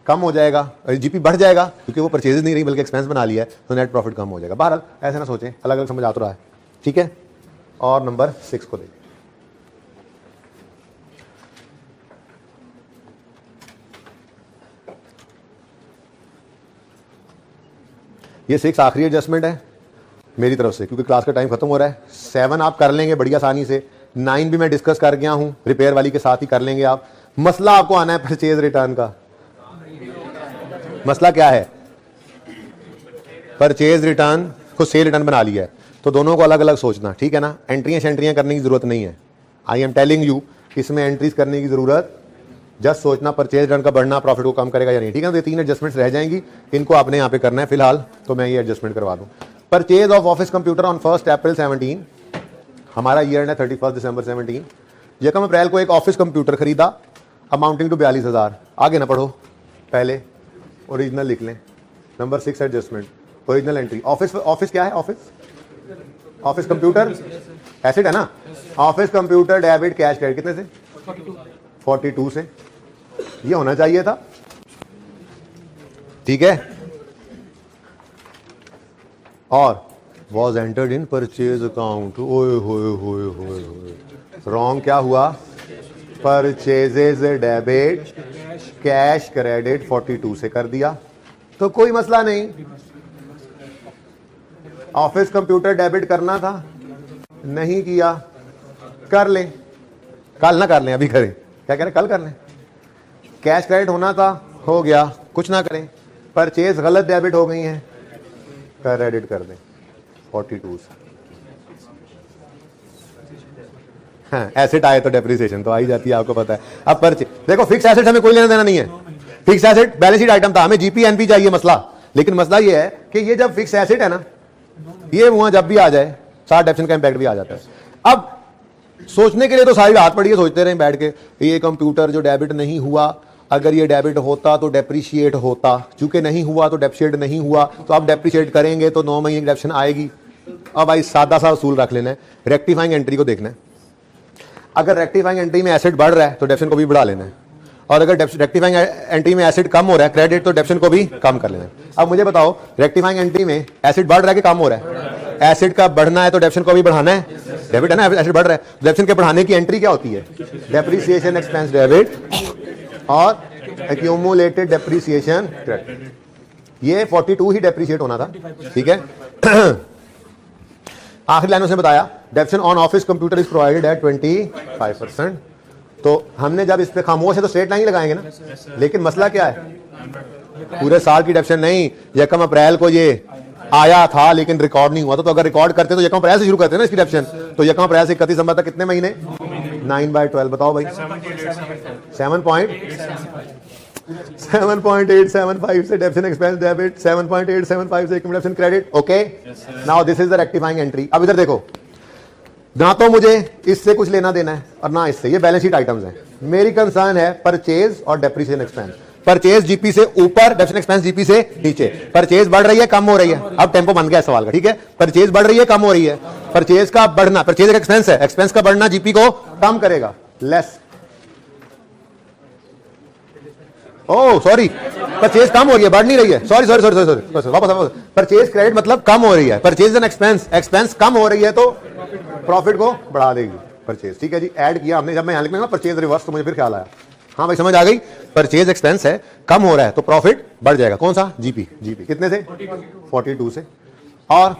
कम हो जाएगा, जीपी बढ़ जाएगा, क्योंकि वो परचेज नहीं रही बल्कि एक्सपेंस बना लिया है, तो नेट प्रॉफिट कम हो जाएगा। बहरहाल ऐसे ना सोचें, अलग अलग समझ आ तो रहा है, ठीक है। और नंबर 6 को देखिए, ये 6 आखिरी एडजस्टमेंट है, मेरी तरफ से, क्योंकि क्लास का टाइम खत्म हो रहा है। 7 आप कर लेंगे बड़ी आसानी से, 9 भी मैं डिस्कस कर गया हूं, रिपेयर वाली के साथ ही कर लेंगे आप। मसला आपको आना है परचेज रिटर्न का। मसला क्या है? परचेज रिटर्न को सेल रिटर्न बना लिया है, तो दोनों को अलग अलग सोचना, ठीक है ना। एंट्रियां शेंट्रियां करने की जरूरत नहीं है, आई एम टेलिंग यू, इसमें एंट्रीज करने की जरूरत, जस्ट सोचना परचेज रिटर्न का बढ़ना प्रॉफिट को कम करेगा या नहीं, ठीक है। तो ये 3 एडजस्टमेंट्स रह जाएंगी, इनको आपने यहाँ पे करना है फिलहाल, तो मैं ये एडजस्टमेंट करवा दूँ। Purchase of office computer on 1 अप्रैल 17, हमारा ईयर है 31 दिसंबर 17। यकम अप्रैल को एक ऑफिस कंप्यूटर खरीदा अमाउंटिंग टू 42,000। आगे ना पढ़ो, पहले ओरिजिनल लिख लें। Number 6 adjustment, original entry. Office क्या है? ऑफिस कंप्यूटर एसेट है ना। Office computer debit cash credit कितने से? 42 से। ये होना चाहिए था, ठीक है। और was entered in purchase account. ओए होए होए होए होए, रॉन्ग क्या हुआ? परचेजेज डेबिट कैश क्रेडिट 42 से कर दिया, तो कोई मसला नहीं। ऑफिस कंप्यूटर डेबिट करना था, नहीं किया, कर लें, कल ना कर लें, अभी करें। क्या कह रहे? कल कर लें। कैश क्रेडिट होना था, हो गया, कुछ ना करें। परचेज गलत डेबिट हो गई हैं, क्रेडिट कर दें 42 से। हाँ, एसेट आए तो डेप्रिसिएशन तो आ ही जाती है, आपको पता है। अब परचेज देखो, फिक्स एसेट हमें कोई लेना देना नहीं है। Fix asset balance sheet item था, हमें जीपी एनपी चाहिए मसला। लेकिन मसला ये है कि ये जब फिक्स एसेट है ना, ये वहां जब भी आ जाए साथ डेप्शन का इंपैक्ट भी आ जाता है। अब सोचने के लिए तो सारी रात पड़ी सोचते रहे बैठ के, ये कंप्यूटर जो डेबिट नहीं हुआ, अगर ये डेबिट होता तो डेप्रिशिएट होता, चूंकि नहीं हुआ तो डेप्रिशिएट नहीं हुआ, तो आप डेप्रिशिएट करेंगे तो 9 महीने की डेप्शन आएगी। अब भाई सादा सा उसूल रख लेना है, रेक्टिफाइंग एंट्री को देखना है। अगर रेक्टिफाइंग एंट्री में एसेट बढ़ रहा है तो डेप्शन को भी बढ़ा लेना है, और अगर रेक्टिफाइंग एंट्री में एसेट कम हो रहा है क्रेडिट, तो डेप्शन को भी कम कर लेना है। अब मुझे बताओ, रेक्टिफाइंग एंट्री में एसेट बढ़ रहा है कि कम हो रहा है? एसेट का बढ़ना है तो डेप्शन को भी बढ़ाना है, डेबिट है ना, एसेट बढ़ रहा है, डेप्शन के बढ़ाने की एंट्री क्या होती है? डेप्रिसिएशन एक्सपेंस डेबिट और एक्यूमुलेटेड डेप्रिसिएशन क्रेडिट। ये 42 ही डेप्रिशिएट होना था, ठीक है। आखिरी लाइन उसने बताया, डेप्शन on office computer is provided eight 25%। तो हमने जब इस पे खामोश है तो स्ट्रेट लाइन लगाएंगे ना, लेकिन मसला क्या है? पूरे साल की डेप्शन नहीं, यकम अप्रैल को ये आया था लेकिन रिकॉर्ड नहीं हुआ था। तो अगर रिकॉर्ड करते तो यकम अप्रैल से शुरू करते ना इसकी डेप्शन, तो यकम अप्रैल से 31 दिसंबर तक कितने महीने? 9/12। बताओ भाई, 7.875 से डेप्शन एक्सपेंस डेबिट, 7.875 से accumulation credit. Okay, now this is the rectifying entry. अब इधर देखो, ना तो मुझे इससे कुछ लेना देना है और ना इससे, ये बैलेंस शीट आइटम्स हैं। मेरी कंसर्न है परचेज और डेप्रिसिएशन एक्सपेंस। परचेज जीपी से ऊपर, डेप्शन एक्सपेंस जीपी से नीचे। परचेज बढ़ रही है, कम हो रही है? अब टेंपो बन गया सवाल का, ठीक है। परचेज बढ़ रही है, कम हो रही है? परचेज का बढ़ना, परचेज एक एक्सपेंस है, एक्सपेंस का बढ़ना जीपी को कम करेगा, लेस। ओह सॉरी, परचेज कम हो रही है, बढ़ नहीं रही है। सॉरी वापस। परचेज क्रेडिट मतलब कम हो रही है, परचेज एंड एक्सपेंस, एक्सपेंस कम हो रही है तो प्रॉफिट को बढ़ा देगी परचेज, ठीक है जी। ऐड किया हमने, जब मैं यहां लिखूंगा परचेज रिवर्स तो मुझे फिर ख्याल आया, हाँ भाई समझ आ गई। परचेज एक्सपेंस है, कम हो रहा है तो प्रॉफिट बढ़ जाएगा। कौन सा? जीपी कितने से? 42 से। और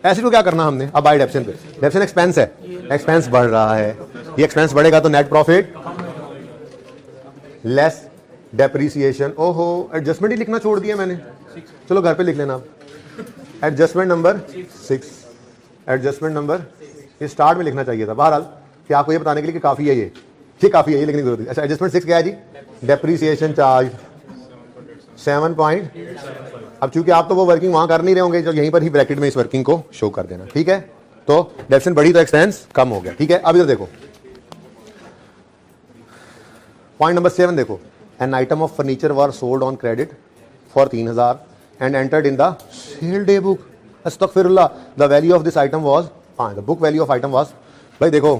ऐसे को क्या करना हमने? अब बाय डेप्शन पे, डेप्शन एक्सपेंस है, एक्सपेंस बढ़ रहा है, ये एक्सपेंस बढ़ेगा तो नेट प्रॉफिट लेस डेप्रिसिएशन। ओहो, एडजस्टमेंट ही लिखना छोड़ दिया मैंने, चलो घर पे लिख लेना आप। एडजस्टमेंट नंबर 6, एडजस्टमेंट नंबर, ये स्टार्ट में लिखना चाहिए था बहरहाल, कि आपको ये बताने के लिए कि काफी है, ये ठीक काफी है, ये लिखने की जरूरत है। अच्छा, एडजस्टमेंट 6 क्या है जी? डेप्रिसिएशन चार्ज 7 अब चूंकि आप तो वो वर्किंग वहां कर नहीं रहे होंगे, जो यहीं पर ही ब्रैकेट में इस वर्किंग को शो कर देना, ठीक है। तो डेप्शन बढ़ी तो एक्सपेंस कम हो गया, ठीक है। अब इधर देखो, पॉइंट नंबर 7 देखो, an item of furniture were sold on credit for 3,000 and entered in the sale day book. अस्तगफिरुल्लाह, the value of this item was, the book value of item was. भाई देखो,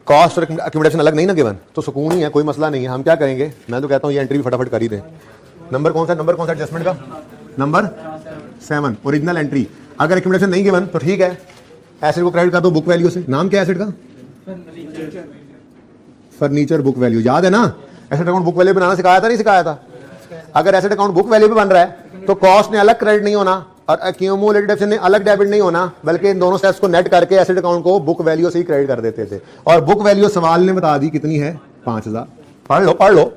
कॉस्ट और accumulation अलग नहीं ना given, तो सुकून ही है, कोई मसला नहीं है। हम क्या करेंगे, मैं तो कहता हूँ ये एंट्री भी फटाफट कर ही दें। नंबर कौन सा एडजस्टमेंट का? Number 7, original entry. अगर एक्यूमुलेशन नहीं गिवन तो ठीक है, एसेट को क्रेडिट कर दो बुक वैल्यू से। नाम क्या है एसेट का? फर्नीचर बुक वैल्यू, याद है ना? एसेट अकाउंट बुक वैल्यू बनाना सिखाया था, नहीं सिखाया था? अगर एसेट अकाउंट बुक वैल्यू पे बन रहा है तो कॉस्ट ने अलग क्रेडिट नहीं होना, और एक्यूमुलेटेड डेबिट ने अलग डेबिट नहीं होना, बल्कि इन दोनों स्टेप्स को नेट करके एसेट अकाउंट को बुक वैल्यू से ही क्रेडिट कर देते थे। और बुक वैल्यू सवाल ने बता दी कितनी है, 5000। पढ़ लो।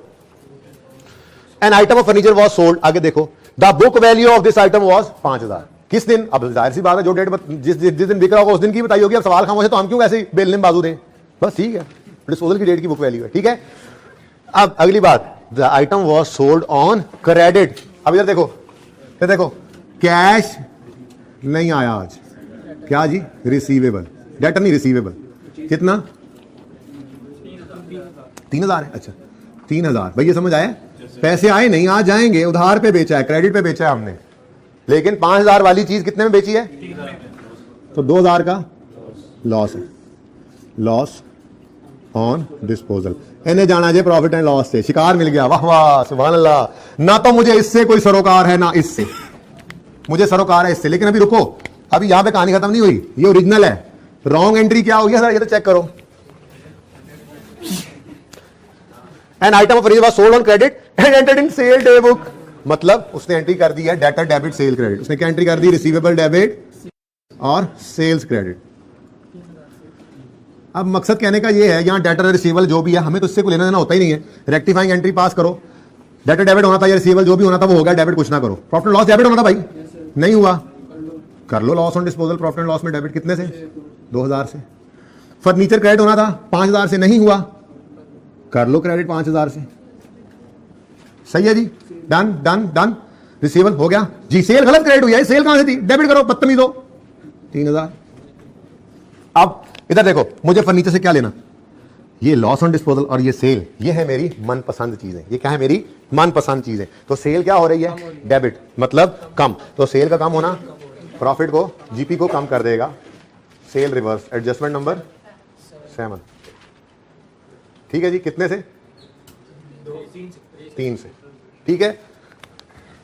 An item of furniture was sold, आगे देखो, the book value of this item was 5000। किस दिन? अब जाहिर सी बात है जो डेट जिस दिन बिक रहा होगा उस दिन की बताई होगी। अब सवाल खामोश है तो हम क्यों ऐसे बेलने में बाजू दें? बस ठीक है, डिस्पोजल की डेट की बुक वैल्यू है, ठीक है। अब अगली बात, the item was sold on credit. अब इधर देखो, ये देखो, कैश नहीं आया आज, क्या जी? रिसीवेबल, डेटर नहीं रिसीवेबल। कितना? 3000 है। अच्छा 3000, भैया समझ आया? पैसे आए नहीं, आज जाएंगे, उधार पे बेचा है, क्रेडिट पे बेचा है हमने, लेकिन 5000 वाली चीज कितने में बेची है? तो 2000 का लॉस है, लॉस ऑन डिस्पोजल। इन्हें जाना चाहिए प्रॉफिट एंड लॉस से, शिकार मिल गया, वाह वाह सुभान अल्लाह। ना तो मुझे इससे कोई सरोकार है ना इससे, मुझे सरोकार है इससे। लेकिन अभी रुको, अभी यहां पे कहानी खत्म नहीं हुई, ये ओरिजिनल है। रॉन्ग एंट्री क्या हो गया सर? ये तो चेक करो। An item of furniture was sold on credit and entered in sale day book, मतलब उसने एंट्री कर दी है डेटर डेबिट सेल क्रेडिट। उसने क्या एंट्री कर दी? रिसीवेबल डेबिट और सेल्स क्रेडिट। अब मकसद कहने का ये है, यहां डेटर रिसीवेबल जो भी है हमें तो इससे कोई लेना देना होता ही नहीं है। रेक्टिफाइंग एंट्री पास करो, डेटर डेबिट होना था या रिसीवेबल जो भी होना था वो हो गया, डेबिट कुछ ना करो। प्रॉफिट एंड लॉस डेबिट होना था भाई, नहीं हुआ, कर लो loss on disposal. Profit and loss में डेबिट कितने से? 2000 से। फर्नीचर क्रेडिट होना था 5000 से, नहीं हुआ, कर लो क्रेडिट 5000 से। सही है जी, डन डन डन। रिसीवेबल हो गया जी, सेल गलत क्रेडिट हुई है, सेल कहां से थी? डेबिट करो, बदतमीज हो, 3000। अब इधर देखो, मुझे फर्नीचर से क्या लेना? ये लॉस ऑन डिस्पोजल और ये सेल, ये है मेरी मनपसंद चीजें। ये क्या है? मेरी मनपसंद चीजें। तो सेल क्या हो रही है? डेबिट, मतलब कम। तो सेल का कम होना प्रॉफिट को, जीपी को कम कर देगा। Sale reverse, adjustment number 7। ठीक है जी, कितने से? 3 से। ठीक है,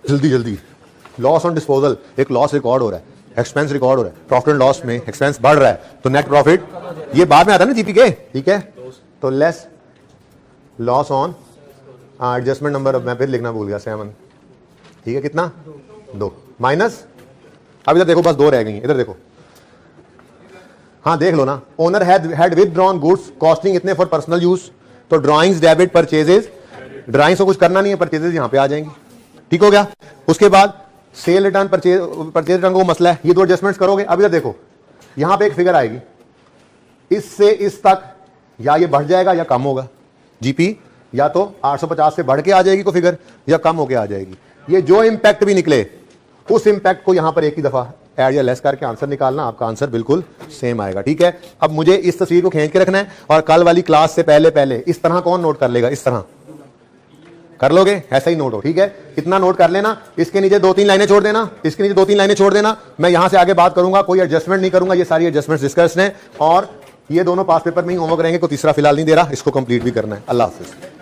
जल्दी जल्दी। लॉस ऑन डिस्पोजल, एक लॉस रिकॉर्ड हो रहा है, एक्सपेंस रिकॉर्ड हो रहा है। प्रॉफिट एंड लॉस में एक्सपेंस बढ़ रहा है, तो नेट प्रॉफिट ये बाद में आता है ना जीपी के, ठीक है। तो less loss on adjustment number, मैं फिर लिखना भूल गया, 7। ठीक है, कितना? 2 माइनस, अब इधर देखो, बस 2 रह गई। इधर देखो, हाँ देख लो ना, owner had withdrawn goods costing इतने फॉर पर्सनल यूज। तो ड्राइंग्स डेबिट, परचेजेस, ड्राइंग्स को कुछ करना नहीं है, परचेजेस यहां पे आ जाएंगी। ठीक हो गया। उसके बाद सेल रिटर्न, परचेज रिटर्न को मसला है, ये 2 एडजस्टमेंट्स करोगे। अब इधर देखो, यहां पे एक फिगर आएगी, इससे इस तक या ये बढ़ जाएगा या कम होगा जीपी, या तो 850 से बढ़ के आ जाएगी कोई फिगर, या कम होके आ जाएगी। ये जो इंपैक्ट भी निकले, उस इंपैक्ट को यहां पर एक ही दफा ऐड या लेस करके आंसर निकालना, आपका आंसर बिल्कुल सेम आएगा। ठीक है, अब मुझे इस तस्वीर को खींच के रखना है, और कल वाली क्लास से पहले पहले इस तरह कौन नोट कर लेगा? इस तरह कर लोगे, ऐसा ही नोट हो। ठीक है, इतना नोट कर लेना, इसके नीचे 2-3 लाइनें छोड़ देना, इसके नीचे 2-3 लाइनें छोड़ देना। मैं यहां से आगे बात करूंगा, कोई एडजस्टमेंट नहीं करूंगा, ये सारी एडजस्टमेंट डिस्कस हैं, और ये दोनों पास पेपर में ही होमवर्क रहेंगे, कोई तीसरा फिलहाल नहीं दे रहा, इसको कंप्लीट भी करना है। अल्लाह हाफिज।